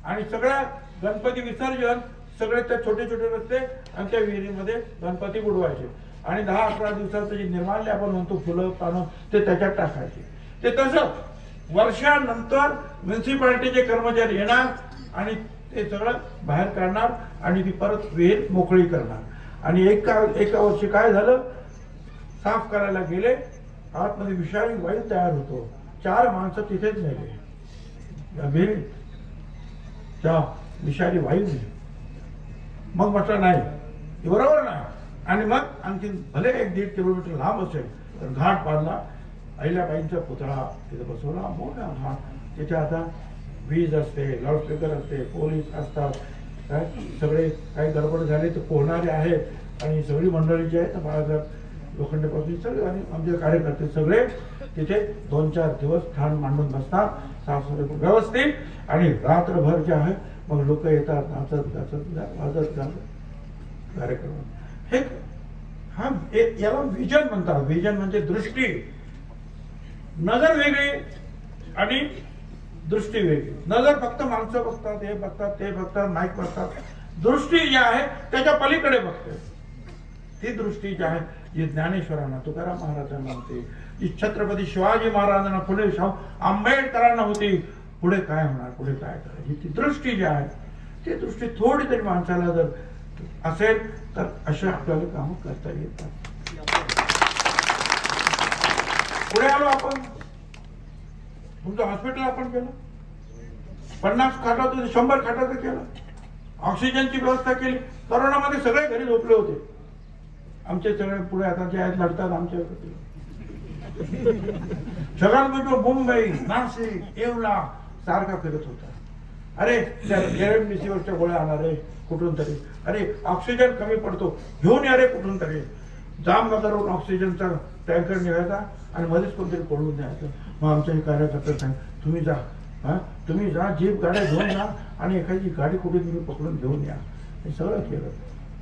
आणि सगळ्या गणपती विसर्जन सगळे त्या छोटे छोटे रस्ते आणि त्या विहिरीमध्ये गणपती बुडवायचे आणि 10-11 दिवसाचं जे निर्माल्य आपण म्हणतो फुलं पानं ते त्याच्यात टाकायचे. ते तसं वर्षानंतर म्युन्सिपाल्टीचे कर्मचारी येणार आणि ते सगळं बाहेर काढणार आणि ती परत विहीर मोकळी करणार. आणि एका वर्षी काय झालं, साफ करायला गेले, आतमध्ये विषारी वायू तयार होतो. 4 माणसं तिथेच मेले विहिरीत त्या विषारी वायूने. मग म्हटलं नाही हे बरोबर नाही. आणि मग आणखी भले 1-1.5 किलोमीटर लांब असेल तर घाट बांधला, अहिल्याबाईंचा पुतळा तिथे बसवला, मोठा घाट. तिथे आता वीज असते, लाऊडस्पीकर असते, पोलीस असतात, काय सगळे काही गडबड झाले तर पोहणारे आहेत आणि सगळी मंडळी जी आहेत बाळासाहेब लोखंडेपासून सगळे आणि आमचे कार्यकर्ते सगळे तिथे 2-4 दिवस ठाण मांडून बसतात, साफसफाई व्यवस्थित. आणि रात्रभर जे आहे मग लोक येतात, नाचत गाचत वाजत गाजत कार्यक्रम. हे हा याला विजन म्हणतात. विजन म्हणजे दृष्टी. नजर वेगळी आणि दृष्टी वेगळी. नजर फक्त माणसं बघतात, हे बघतात, ते बघतात, माईक बघतात. दृष्टी जी आहे त्याच्या पलीकडे बघते. ती दृष्टी जी आहे जी ज्ञानेश्वरांना, तुकाराम महाराजांना होती, जी छत्रपती शिवाजी महाराजांना, फुले शाहू आंबेडकरांना होती. पुढे काय होणार, पुढे काय करायची, ती दृष्टी जी आहे ती दृष्टी थोडी तरी माणसाला जर असेल तर अशा आपल्याला कामं करता येतात. पुढे आलो आपण, तुमचं हॉस्पिटल आपण केलं, 50 खाटाचं 100 खाटाचं केलं, ऑक्सिजनची व्यवस्था केली. कोरोनामध्ये सगळे घरी झोपले होते. आमचे सगळे पुढे आता जे आहेत लढतात आमच्या जगात मुंबई, नाशिक, येवला सारखा फिरत होता. अरे त्या रेमडेसिवीरच्या गोळ्या आणणार आहे कुठून तरी, अरे ऑक्सिजन कमी पडतो घेऊन या रे कुठून तरी. जामनगरवरून ऑक्सिजनचा टँकर निघायचा आणि मध्येच कोणतरी पळून द्यायचं. मग आमच्या हे कार्यकर्ते सांग तुम्ही जा, तुम्ही जा, जीप गाड्या घेऊन या आणि एखादी गाडी कुठे तुम्ही पकडून घेऊन या. हे सगळं केलं.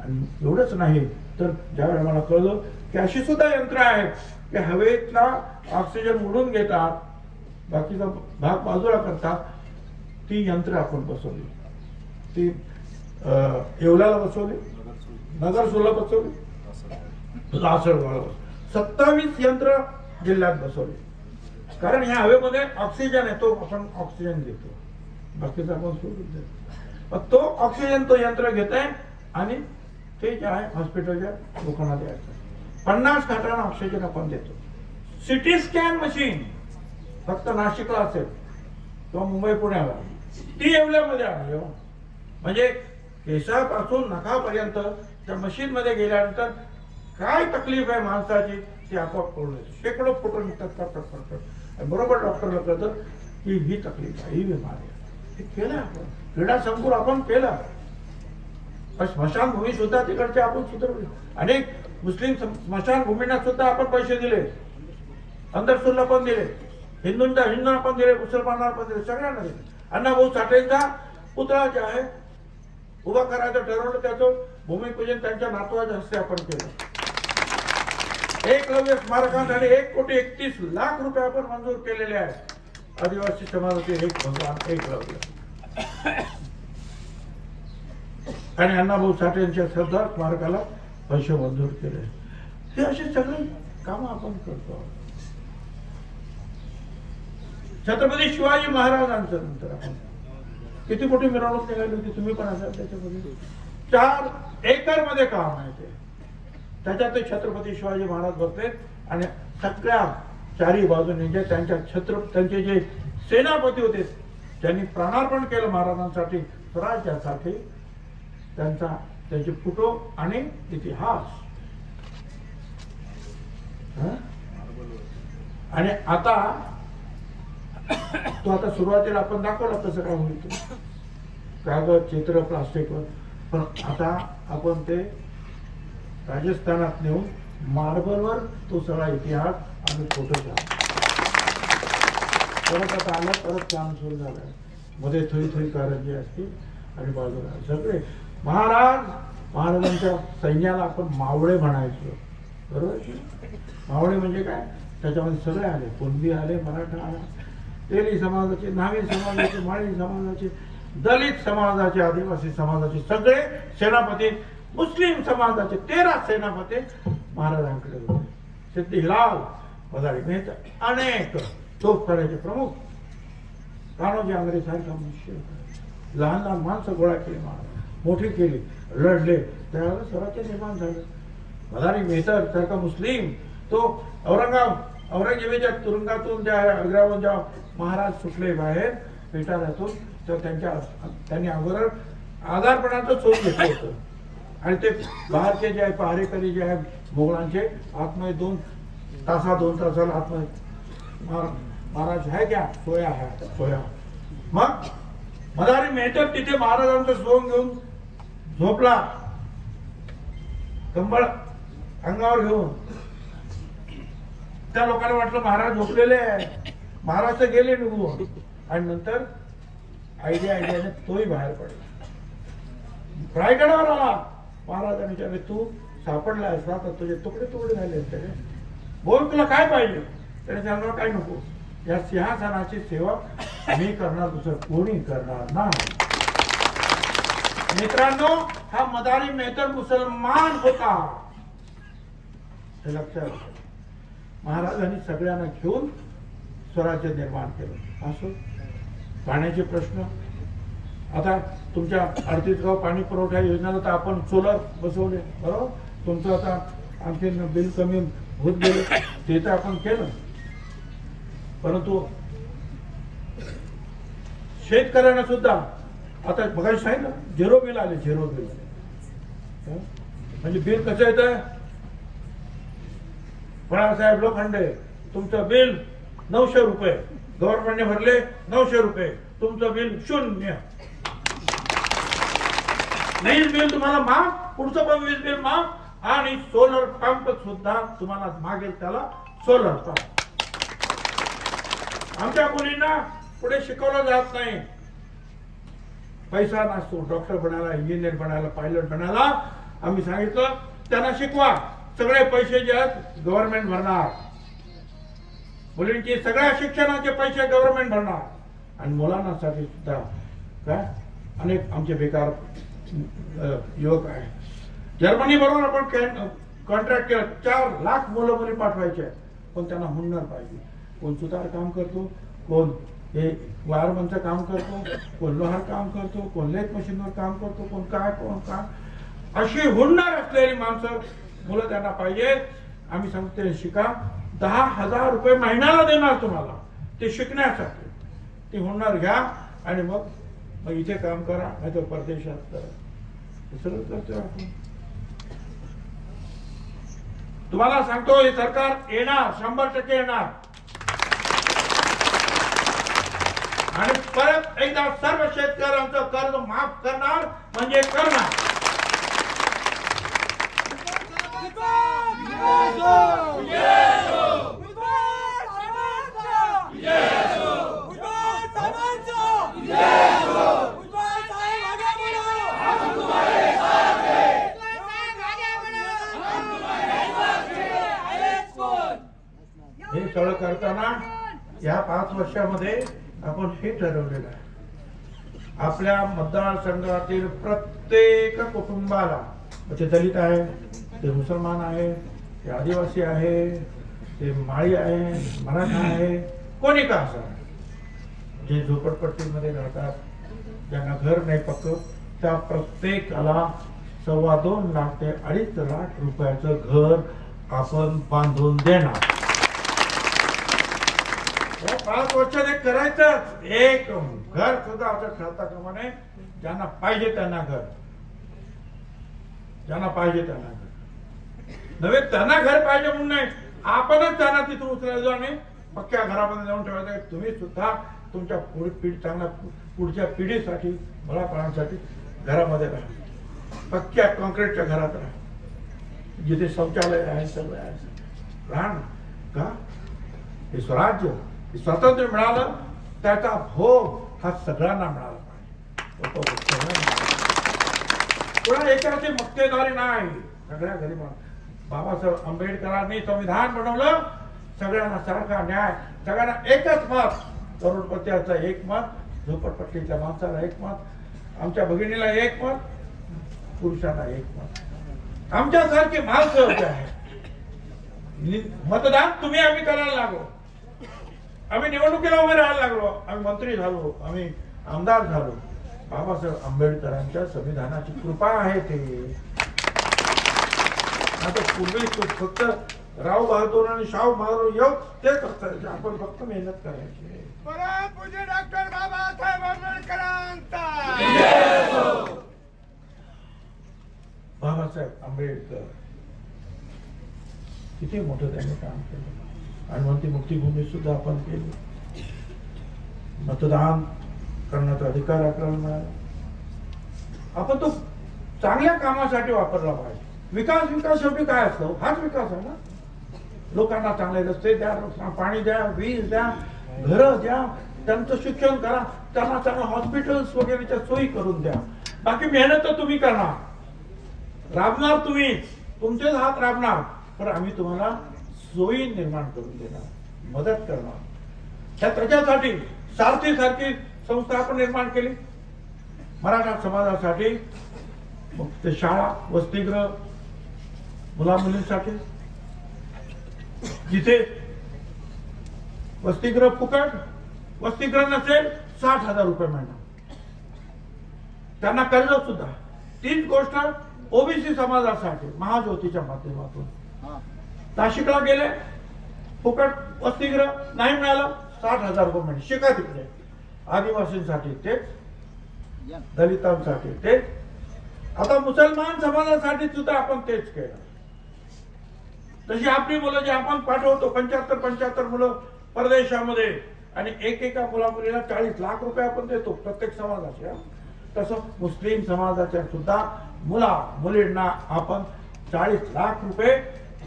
आणि एवढंच नाही तर ज्यावेळी आम्हाला कळलं की अशी सुद्धा यंत्र आहेत की हवेतला ऑक्सिजन उडून घेतात, बाकीचा भाग बाजूला करतात, ती यंत्र आपण बसवली. ती येवल्याला बसवली, नगरसूरला बसवली, लासलगावला बसवली. 27 यंत्र जिल्ह्यात बसवली. कारण ह्या हवेमध्ये ऑक्सिजन आहे, तो आपण ऑक्सिजन घेतो, बाकीचा आपण सोडून देतो. तो ऑक्सिजन तो यंत्र घेत आहे आणि ते जे आहे हॉस्पिटलच्या लोकांना द्यायचं. 50 खाटांना ऑक्सिजन आपण देतो. सिटी स्कॅन मशीन फक्त नाशिकला असेल किंवा मुंबई पुण्याला, ती येवल्यामध्ये आणली. म्हणजे केसापासून नखापर्यंत त्या मशीन मध्ये गेल्यानंतर काय तकलीफ आहे माणसाची ती आपोआप कळून येते. शेकडो फोटो निघतात, बरोबर डॉक्टरला कळतं की ही तकलीफ आहे, ही बिमारी आहे. हे केलं आपण. क्रीडा संकुल आपण केला. स्मशानभूमी सुद्धा तिकडचे आपण सुधारली. अनेक मुस्लिम स्मशानभूमींना सुद्धा आपण पैसे दिले, अंधरसूरला पण दिले, हिंदूंना पण दिले, मुसलमानांना पण दिले, सगळ्यांना दिले. अण्णाभाऊ साठेंचा पुतळा जे आहे उभा करायचं ठरवलं, त्याचं भूमिपूजन त्यांच्या नातवाच्या हस्ते आपण केलं. एकलव्य स्मारकासाठी 1,31,00,000 रुपये आपण मंजूर केलेले आहेत. आदिवासी समाजाचे एक भगवान एकलव्य आणि अण्णाभाऊ साठेंच्या सरदार स्मारकाला पैसे मंजूर केले. हे अशी सगळी कामं आपण करतो. छत्रपती शिवाजी महाराजांचं नंतर आपण किती मोठी मिरवणूक निघाली होती, तुम्ही पण असाल त्याच्यामध्ये. 4 एकर मध्ये काम आहे ते. त्याच्यात ते छत्रपती शिवाजी महाराज बसले आणि सगळ्या चारी बाजूने जे त्यांचे जे सेनापती होते त्यांनी प्राणार्पण केलं महाराजांसाठी, स्वराज्यासाठी, त्यांचे फोटो आणि इतिहास. आणि आता तो आता सुरुवातीला आपण दाखवला कसं काय होईल, कागद, चित्र, प्लास्टिकवर, पण आता आपण ते राजस्थानात नेऊन मार्बलवर तो सगळा इतिहास आणि फोटो घ्या. परत आता आला, परत काम सुरू झालं. मध्ये थोडी कारंजी असते आणि बाजूला सगळे महाराजांच्या सैन्याला आपण मावळे म्हणायचो, बरोबर. मावळे म्हणजे काय, त्याच्यामध्ये सगळे आले, कुणबी आले, मराठा आला, तेली समाजाचे, न्हावी समाजाचे, माळी समाजाचे, दलित समाजाचे, आदिवासी समाजाचे सगळे सेनापती, मुस्लिम समाजाचे 13 सेनापती महाराजांकडे होते. सिद्धी हिलाल, मदारी मेहता, अनेक तोफखान्याचे प्रमुख, कान्होजी आंग्रे सारखा मनुष्य, लहान लहान माणसं गोळा केली, मोठी केली, लढले, त्यावेळेला स्वराज्य निर्माण झालं. मदारी मेहता सारखा मुस्लिम, तो औरंगजेबाच्या तुरुंगातून आग्र्याहून जेव्हा महाराज सुटले बाहेर पेटाऱ्यातून, तर त्यांनी अगोदर आजारपणाचं सोड घेतलं होतं. आणि ते बाहेरचे जे आहे पहारेकरी जे आहे मोगलांचे, आतमध्ये 2 तासाला आतमध्ये महाराज है क्या, सोया है, सोया. मग मदारी मेहता तिथे महाराजांचं सोंग घेऊन झोपला, कंबळ अंगावर घेऊन. त्या लोकांना वाटलं महाराज झोपलेले आहे, महाराज तर गेले निघून. आणि नंतर आयडियाने तोही बाहेर पडला, रायगडावर आला. महाराजांनी विचारले, तू सापडला असता तर तुझे तुकडे तुकडे झाले असते, बोल तुला काय पाहिजे. त्याने सांगणार काय नको, या सिंहासनाची सेवा मी करणार, दुसरं कोणी करणार नाही. मित्रांनो, हा मदारी मेहता मुसलमान होता, हे लक्षात. महाराजांनी सगळ्यांना घेऊन स्वराज्य निर्माण केलं. असो पाण्याचे प्रश्न, आता तुमच्या 38 गाव पाणी पुरवठा योजनेला तर आपण सोलर बसवले, बरोबर. तुमचं आता आणखी बिल कमी होत गेले, ते तर आपण केलं. परंतु शेतकऱ्यांना सुद्धा आता बघायला सांगितलं, 0 बिल आले, 0 बिल. म्हणजे बिल कसं येतं, बाळासाहेब लोखंडे, तुमचं बिल 900 रुपये, गव्हर्नमेंटने भरले 900 रुपये, तुमचं बिल 0. वीज बिल तुम्हाला माफ, पुढचं पण वीज बिल माफ, आणि सोलर पंप सुद्धा तुम्हाला मागेल त्याला सोलर पंप. आमच्या मुलींना पुढे शिकवलं जात नाही, पैसा नसतो डॉक्टर बनायला, इंजिनियर बनायला, पायलट बनायला. आम्ही सांगितलं त्यांना शिकवा, सगळे पैसे जे आहेत गव्हर्नमेंट भरणार, मुलींची सगळ्या शिक्षणाचे पैसे गव्हर्नमेंट भरणार. आणि मुलांसाठी सुद्धा काय अनेक आमचे बेकार युवक आहे. जर्मनी बरोबर आपण कॉन्ट्रॅक्ट केलं, 4 लाख मुलं मुली पाठवायचे, पण त्यांना हुन्नर पाहिजे. कोण सुतार काम करतो, कोण हे वायरमनचं काम करतो, कोण लोहार काम करतो, कोण लेथ मशीनवर काम करतो, कोण काय. अशी हुन्नर असलेली माणसं मुलं त्यांना पाहिजे. आम्ही सांगतो शिका, 10,000 रुपये महिन्याला देणार तुम्हाला ते शिकण्यासाठी. ते हुन्नर घ्या आणि मग इथे काम करा, नाही तर परदेशात करा. सगळं करतो आपण. तुम्हाला सांगतो हे सरकार येणार, 100% येणार. आणि परत एकदा सर्व शेतकऱ्यांचं कर्ज माफ करणार म्हणजे करणार. हे सगळं करताना या 5 वर्षामध्ये आपण हे ठरवलेलं आहे, आपल्या मतदारसंघातील प्रत्येक कुटुंबाला, ते दलित आहे, ते मुसलमान आहे, ते आदिवासी आहे, ते माळी आहे, मराठा आहे, कोणी का असा, जे झोपडपट्टीमध्ये राहतात, ज्यांना घर नाही पक्क, त्या प्रत्येकाला 2.25 लाख ते 2.5 लाख रुपयाचं घर आपण बांधून देणार. या 5 वर्षात एक करायचंच, एक घर सुद्धा असं ठरता कामा नये. ज्यांना पाहिजे त्यांना घर, ज्यांना पाहिजे त्यांना घर नव्हे, त्यांना घर पाहिजे म्हणून नाही, आपणच त्यांना तिथून उचलायचं आणि पक्क्या घरामध्ये जाऊन ठेवायचं. तुम्ही सुद्धा तुमच्या चांगल्या पुढच्या पिढीसाठी, मुलाबाळांसाठी घरामध्ये राहा, पक्क्या कॉन्क्रीटच्या घरात राहा, जिथे शौचालय आहे, सगळं आहे. राहा का? हे स्वराज्य, हे स्वातंत्र्य मिळालं, त्याचा भोग हा सगळ्यांना मिळाला पाहिजे. कोणा एकाची मक्तेदारी नाही, सगळ्या गरीब. बाबासाहेब आंबेडकरांनी संविधान बनवलं, सगळ्यांना सारखा न्याय, सगळ्यांना एकच मत, करोडपत्याचं एक मत, झोपडपट्टीच्या माणसाला एक मत, आमच्या भगिनीला एक मत, पुरुषांना एक मत. आमच्यासारखी माणसं जे आहे, मतदान तुम्ही आम्ही करायला लागलो, आम्ही निवडणुकीला उभे राहायला लागलो, आम्ही मंत्री झालो, आम्ही आमदार झालो. बाबासाहेब आंबेडकरांच्या संविधानाची कृपा आहे ते. आता पूर्वी फक्त राव बहादूर आणि शाहू बहादूर येऊ तेच असायचे, आपण फक्त मेहनत करायची. पूज्य डॉक्टर बाबासाहेब आंबेडकरांचा बाबासाहेब आंबेडकर किती मोठं त्यांनी काम केलं, आणि म्हणती मुक्तीभूमी सुद्धा आपण केली. मतदान करण्याचा अधिकार आपल्याला मिळाला, आपण तो चांगल्या कामासाठी वापरला पाहिजे. विकास विकास शेवटी काय असतो? हाच विकास आहे ना. लोकांना चांगले रस्ते द्या, पाणी द्या, वीज द्या, घरं द्या, त्यांचं शिक्षण करा, त्यांना चांगलं हॉस्पिटल्स वगैरेच्या सोयी करून द्या. बाकी मेहनत तर तुम्ही करणार, राबणार तुम्ही, तुमचेच हात राबणार, पण आम्ही तुम्हाला सोयी निर्माण करून देणार, मदत करणार. त्याच्यासाठी सारथी सारखी संस्था आपण निर्माण केली मराठा समाजासाठी. मग ते शाळा, वसतिगृह मुला मुलींसाठी, जिथे वसतिगृह फुकट, वसतिगृह नसेल 60,000 रुपये मिळणार, त्यांना कर्ज सुद्धा. तीच गोष्ट ओबीसी समाजासाठी महाज्योतीच्या माध्यमातून नाशिकला गेले, फुकट वसतिगृह नाही मिळालं, 60,000 रुपये मिळाले. शिका तिकडे. आदिवासींसाठी तेच, दलितांसाठी तेच, आता मुसलमान समाजासाठी सुद्धा आपण तेच केलं. तशी आपली मुलं जे आपण पाठवतो 75 मुलं परदेशामध्ये, आणि एका मुलीला 40 लाख रुपये आपण देतो प्रत्येक समाजाच्या, तसं मुस्लिम समाजाच्या सुद्धा मुलींना आपण 40 लाख रुपये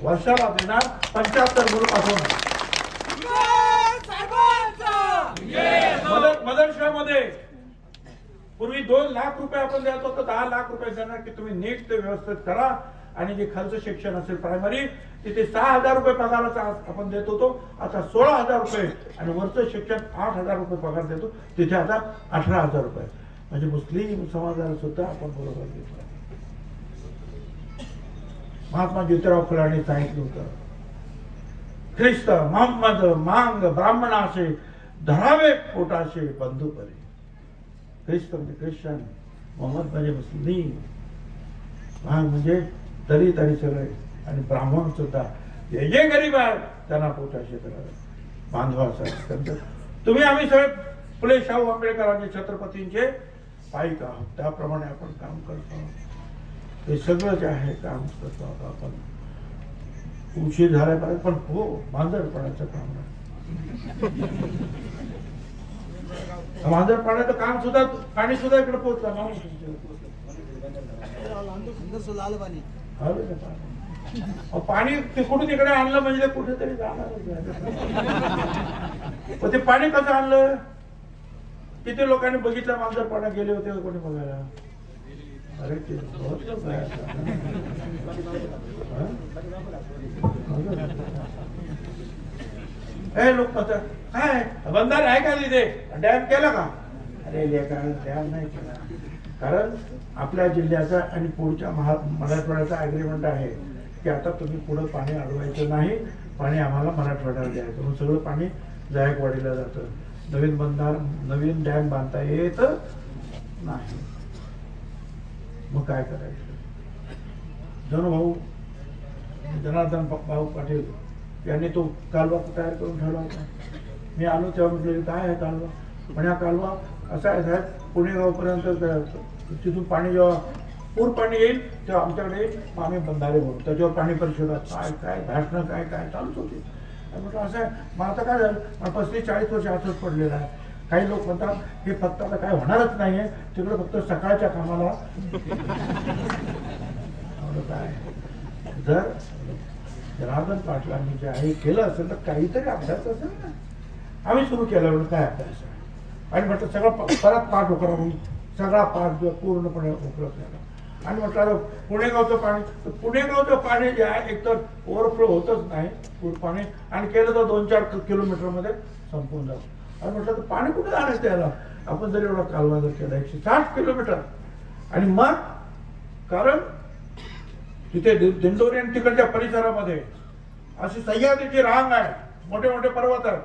वर्षाला देणार. 75 मुलं पाठवणार. मदरशामध्ये पूर्वी 2 लाख रुपये आपण द्यायचो, तर 10 लाख रुपये देणार की तुम्ही नीट ते व्यवस्थित करा. आणि जे खालचं शिक्षण असेल प्रायमरी, तिथे 6,000 रुपये पगाराचा आपण देत होतो, आता 16,000 रुपये, आणि वरचं शिक्षण 8,000 रुपये पगार देतो, तिथे आता 18,000 रुपये. म्हणजे मुस्लिम समाजाला सुद्धा आपण बरोबर घेतलं. महात्मा ज्योतिराव फुलांनी सांगितलं होतं, ख्रिस्त मोहम्मद मांग ब्राह्मणाशे धरावे पोटाशे बंधुपरी. ख्रिस्त म्हणजे ख्रिश्चन, मोहम्मद म्हणजे मुस्लिम, मांग म्हणजे दलित आणि सगळे, आणि ब्राह्मण सुद्धा जे गरीब आहेत त्यांना पोटाशे बांधवासाठी. तुम्ही आम्ही सगळे फुले शाहू आंबेडकरांचे छत्रपतींचे पाईक आहोत, त्याप्रमाणे आपण काम करतो. हे सगळं जे आहे काम करतो आपण. उशीर झाला पाहिजे, पण हो मांजरपणाचं काम नाही. मांजरपणाचं काम सुद्धा, पाणी सुद्धा इकडे पोहोचलं ना. पाणी कुठून तिकडे आणलं म्हणजे ते कुठेतरी जाणार. ते पाणी कसं आणलं? किती लोकांनी बघितलं मांजरपणा, गेले होते कोणी बघायला? अरे ते लोक म्हणतात काय बंधार आहे का तिथे, डॅम केला का? अरे डॅम नाही केला, कारण आपल्या जिल्ह्याचा आणि पुढच्या मराठवाड्याचा अग्रीमेंट आहे की आता तुम्ही पुढे पाणी अडवायचं नाही, पाणी आम्हाला मराठवाड्याला द्यायचं. मग सगळं पाणी जायकवाडीला जातं. नवीन बंधार, नवीन डॅम बांधता येत नाही. मग काय करायचं? जनुभाऊ जनार्दन भाऊ पाटील यांनी तो कालवा तयार करून ठेवला होता. मी आलो तेव्हा म्हटलं काय आहे कालवा, पण हा कालवा असा आहे साहेब, पुणे गावपर्यंत तिथून पाणी जेव्हा पूर पाणी येईल तेव्हा आमच्याकडे येईल, मग आम्ही बंधारे भरू, त्याच्यावर पाणी परिषदात काय काय भाषणं काय काय चालूच होते. म्हटलं असं आहे. मग आता काय झालं, 35-40 वर्ष असंच पडलेलं आहे. काही लोक म्हणतात हे फक्त आता काय होणारच नाहीये, तिकडे फक्त सकाळच्या कामाला काय. जर जनार्दन पाटलांनी जे आहे केलं असेल तर काहीतरी अभ्यास असेल ना. आम्ही सुरू केला काय अभ्यास आहे, आणि म्हटलं सगळं परत पाठ उकरा म्हणून सगळा पाठ पूर्णपणे उपलब्ध झाला. आणि म्हटलं पुणेगावचं पाणी, तर पुणेगावचं पाणी जे आहे एकतर ओव्हरफ्लो होतच नाही पूर पाणी, आणि केलं तर 2-4 किलोमीटरमध्ये संपून जातं. आणि म्हटलं तर पाणी कुठे जाणार त्याला, आपण जर एवढा कालवा जर केला 160 किलोमीटर, आणि मग कारण तिथे दिंडोरी आणि तिकडच्या परिसरामध्ये अशी सह्याद्रीची रांग आहे, मोठे मोठे पर्वत आहेत.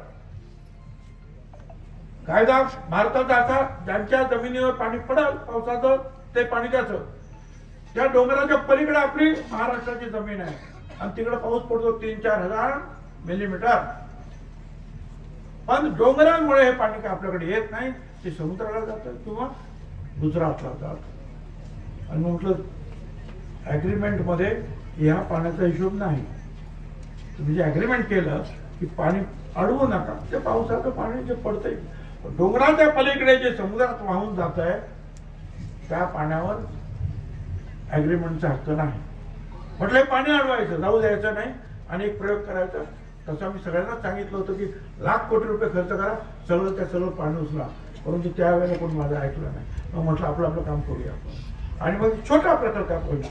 कायदा भारताचा असा, ज्यांच्या जमिनीवर पाणी पडेल पावसाचं ते पाणी द्यायचं. त्या डोंगराच्या पलीकडे आपली महाराष्ट्राची जमीन आहे, आणि तिकडे पाऊस पडतो 3-4 हजार मिलीमीटर. पण डोंगरांमुळे हे पाणी काय आपल्याकडे येत नाही, ते समुद्राला जातं किंवा गुजरातला जातं. आणि म्हटलं ऍग्रीमेंट मध्ये या पाण्याचा हिशोब नाही. तुम्ही जे ऍग्रीमेंट केलं की पाणी अडवू नका, ते पावसाचं पाणी जे पडतंय डोंगराच्या पलीकडे जे समुद्रात वाहून जात आहे त्या पाण्यावर ऍग्रीमेंटचा हक्क नाही. म्हटलं हे पाणी अडवायचं, जाऊ द्यायचं नाही, आणि एक प्रयोग करायचा. तसं मी सगळ्यांना सांगितलं होतं की लाख कोटी रुपये खर्च करा, सगळं त्या सगळं पाणी उचला, परंतु त्यावेळेला कोणी माझं ऐकलं नाही. मग म्हटलं आपलं आपलं काम करूया आपण, आणि मग छोटा प्रकल्प होईल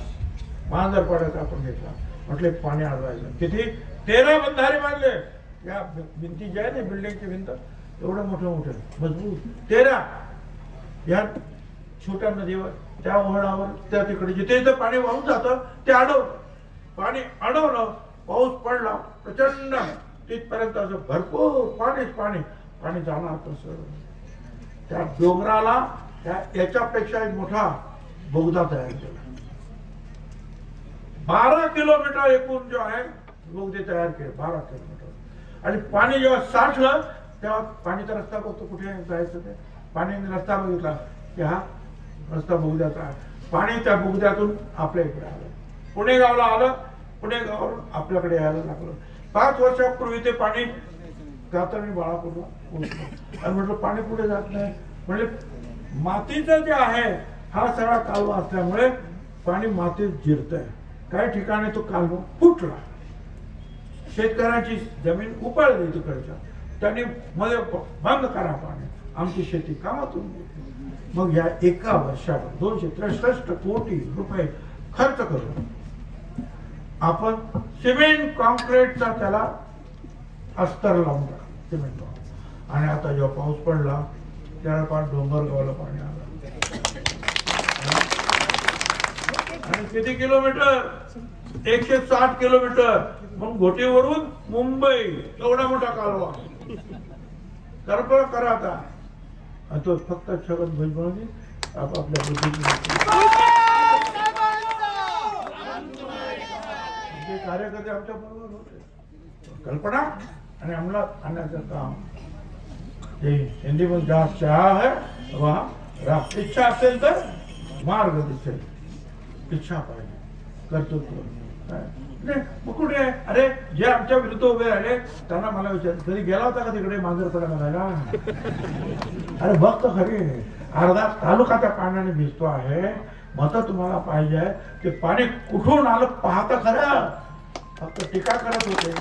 महानगरपाड्याचा आपण घेतला. म्हटलं पाणी अडवायचं. किती 13 बंधारे बांधले. या भिंती ज्या आहे ना, बिल्डिंगची भिंत एवढं मोठं मजबूत 13. या छोट्या नदीवर, त्या ओहळावर, त्या तिकडे जिथे जिथे पाणी वाहून जातं ते अडवलं. पाणी अडवलं, पाऊस पडला प्रचंड, तिथपर्यंत असं भरपूर पाणीच पाणी. पाणी जाणार कसं, त्या डोंगराला याच्यापेक्षा एक मोठा बोगदा तयार केला. 12 किलोमीटर एकूण जो आहे बोगदे तयार केले, 12 किलोमीटर. आणि पाणी जेव्हा साठलं तेव्हा पाणीचा रस्ता बघतो कुठे जायचं ते. पाण्याने रस्ता बघितला की हा रस्ता बोगद्याचा आहे. पाणी त्या बोगद्यातून आपल्या इकडे आलं, पुणे गावला आलं, पुणे गावावरून आपल्याकडे यायला लागलं. 5 वर्षापूर्वी ते पाणी गातरणी बाळापूरला पोहोचलं. आणि म्हटलं पाणी पुढे जात नाही. म्हणजे मातीचं जे आहे हा सगळा कालवा असल्यामुळे पाणी मातीत जिरतंय. काही ठिकाणी तो कालवा फुटला, शेतकऱ्यांची जमीन उपाळली तिकडच्या, त्यांनी मध्ये बंद करा पाणी, आमची शेती कामातून गेली. मग या एका वर्षात 263 कोटी रुपये खर्च करून आपण सिमेंट कॉन्क्रीटचा त्याला अस्तर लावून टाकला, सिमेंट. आणि आता जेव्हा पाऊस पडला त्याला पार डोंगरगावला पाणी आलं. आणि किती किलोमीटर, 160 किलोमीटर. मग घोटीवरून मुंबई एवढा मोठा कालवा. कल्पना करा आता. आणि तो फक्त छगन भुजबळांनी आपापल्या कार्यकर्ते आमच्या बरोबर होते. कल्पना आणि अंमलात आणण्याचं काम हिंदी में जहाँ चाह है वहाँ राह. इच्छा असेल तर मार्ग दिसेल. इच्छा पाहिजे, कर्तृत्व मग कुठे आहे. अरे जे आमच्या विरुद्ध उभे राहिले त्यांना मला विचारलं कधी गेला होता का तिकडे मांजरपडा करायला. अरे बघ तर खरी, अर्धा तालुका त्या पाण्याने भिजतो आहे. मत तुम्हाला पाहिजे आहे ते पाणी कुठून आलं पाहता खरं. फक्त टीका करत होते.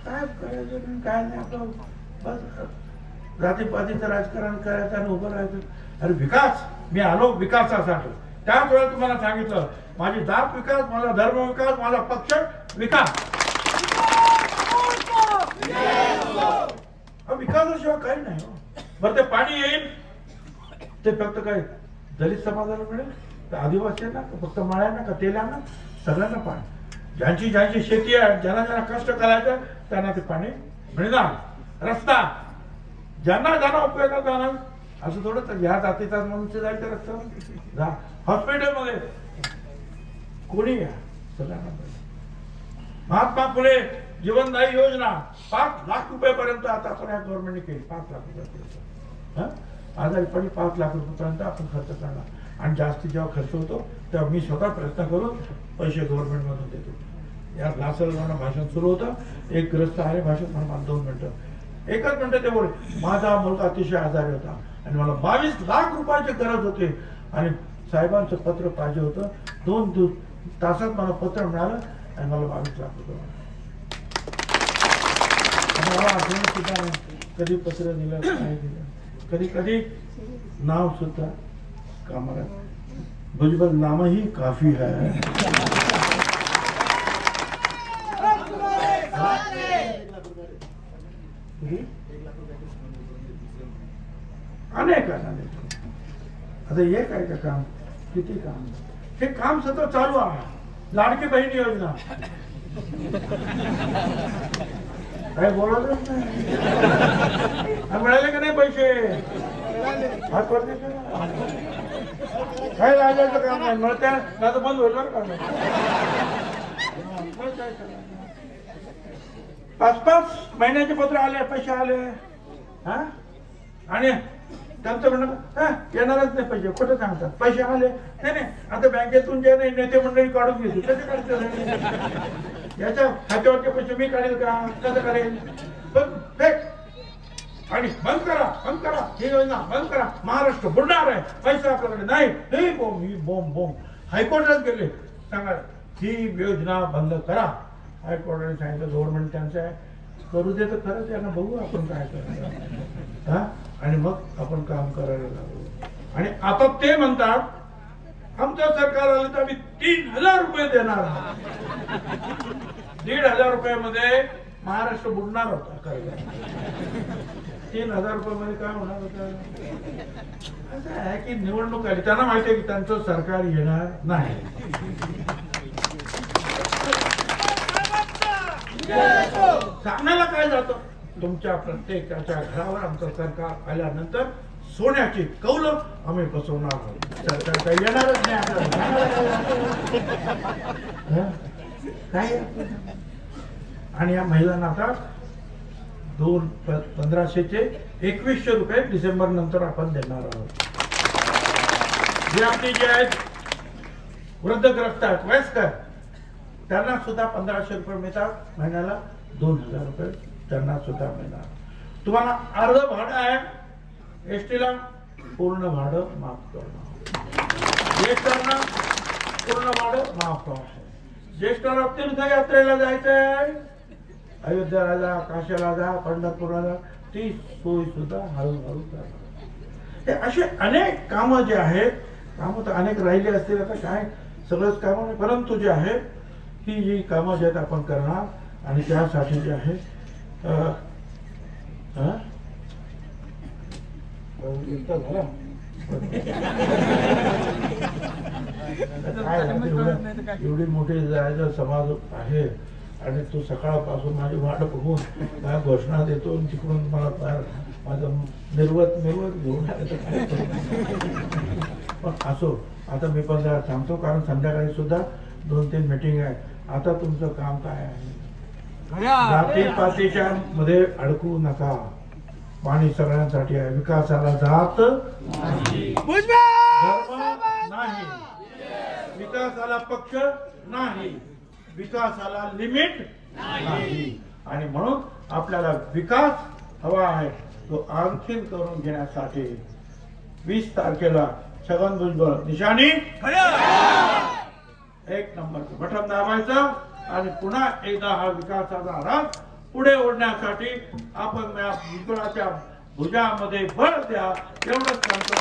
काय करायचं काय नाही, आपलं बस जातीपातीचं राजकारण करायचं आणि उभं राहायचं. अरे विकास, मी आलो विकासासाठी. त्याच वेळेला तुम्हाला सांगितलं माझी जात विकास, माझा धर्म विकास, माझा पक्ष विकास. विकासाशिवाय काही नाही. बरं ते पाणी येईल ते फक्त काय दलित समाजाला मिळेल तर आदिवासींना का फक्त माळ्यांना का तेल्यांना, सगळ्यांना पाणी. ज्यांची ज्यांची शेती आहे, ज्यांना ज्यांना कष्ट करायचं त्यांना ते पाणी मिळणार. रस्ता ज्यांना ज्यांना उपयोगात जाणार. असं थोडं तर ह्या जातीचा मनुष्य जायचं रस्त्यावर जा. हॉस्पिटलमध्ये कोणी या, सगळ्यांना. महात्मा फुले जीवनदायी योजना 5 लाख रुपयापर्यंत आता आपण या गव्हर्नमेंटने केली. 5 लाख रुपयापर्यंत आजारीपणी 5 लाख रुपयापर्यंत आपण खर्च करणार आणि जास्तीत जेव्हा खर्च होतो तेव्हा मी स्वतः प्रयत्न करून पैसे गव्हर्नमेंट मधून देतो. या लासलगावनं भाषण सुरू होतं. एक ग्रस्त आले भाषण मला 2 मिनिटं 1च मिनिटं ते बोलले माझा मुलगा अतिशय आजारी होता आणि मला 22 लाख रुपयाची गरज होती आणि साहेबांचं पत्र पाहिजे होतं. 2 तासात मला पत्र मिळालं आणि मला 22 लाख रुपये मला आठवण सुद्धा कधी पत्र दिलं काय दिलं. कधी कधी नाव सुद्धा कामाला भुजबल नाम ही काफी है. अनेक आता हे काय का काम किती काम हे काम सतत चालू आहे. लाडकी बहीण योजना काय बोलतच नाही. मिळाले का नाही पैसे हात वरती करा. काय लाजायचं काम नाही. मिळत्या नाही तर बंद होईल बरं का. 5-5 महिन्याचे पत्र आले पैसे आले हा आणि त्यांचं म्हणणं येणारच नाही पैसे. खोटं सांगतात पैसे आले नाही. आता बँकेतून जे नाही नेते मंडळी काढून घेतो कसे काढते. याच्या खात्यावरचे पैसे मी काढेल का कसं करेल. पण फेक आणि बंद करा ही योजना बंद करा. महाराष्ट्र बुडणार आहे पैसा आपल्याकडे नाही. ही बोंब ही बोंब हायकोर्टात गेले सांगा ही योजना बंद करा. हायकोर्टाने सांगितलं गव्हर्नमेंट त्यांचं आहे करू दे तर खरं त्यांना बघू आपण काय करायचं हा आणि मग आपण काम करायला लागू. आणि आता ते म्हणतात आमचं सरकार आलं तर आम्ही 3000 रुपये देणार आहोत. 1500 रुपयामध्ये महाराष्ट्र बुडणार होता. खरं 3000 रुपयामध्ये काय होणार होतं. असं आहे की निवडणूक आली त्यांना माहिती आहे की त्यांचं सरकार येणार नाही. सांगण्याला काय जातं तुमच्या प्रत्येकाच्या घरावर आमचं सरकार आल्यानंतर सोन्याची कौलं आम्ही बसवणार आहोत. सरकार काही येणारच नाही काय. आणि या महिलांना आता 1500चे 2100 रुपये डिसेंबर नंतर आपण देणार आहोत. जे आपली जे आहेत वृद्धग्रस्त आहेत वयस्कर त्यांना सुद्धा 1500 रुपये मिळतात. महिन्याला 2000 रुपये त्यांना सुद्धा मिळणार. तुम्हाला अर्ध भाडं आहे एसटीला पूर्ण भाडं माफ करणार. ज्येष्ठांना पूर्ण भाडं माफ आहे. ज्येष्ठांना तीर्थयात्रेला जायचंय अयोध्याला जा काशीला जा पंढरपूरला जा ती सोय सुद्धा हळूहळू करणार. हे असे अनेक कामं जे आहेत कामं तर अनेक राहिले असतील आता काय सगळंच कामं नाही परंतु जे आहे ही जी कामं जे आहेत आपण करणार आणि त्यासाठी जे आहे एवढी मोठी जायचं समाज आहे आणि तो सकाळपासून माझी वाट बघून काय घोषणा देतो तिकडून मला माझं निर्वत घेऊन पण असो आता मी पण जरा थांबतो कारण संध्याकाळी सुद्धा 2-3 मीटिंग आहे. आता तुमचं काम काय आहे. जातीपातीच्या मध्ये अडकू नका. पाणी सगळ्यांसाठी आहे. विकासाला जात नाही विकासाला पक्ष नाही विकासाला लिमिट नाही. आणि म्हणून आपल्याला विकास हवा आहे तो आणखीन करून घेण्यासाठी 20 तारखेला छगन भुजबळ निशाणी 1 नंबरचं बटन दाबायचं आणि पुन्हा एकदा हा विकासाचा रथ पुढे ओढण्यासाठी आपण भुजबळाच्या भुजामध्ये भर द्या एवढंच सांगतो.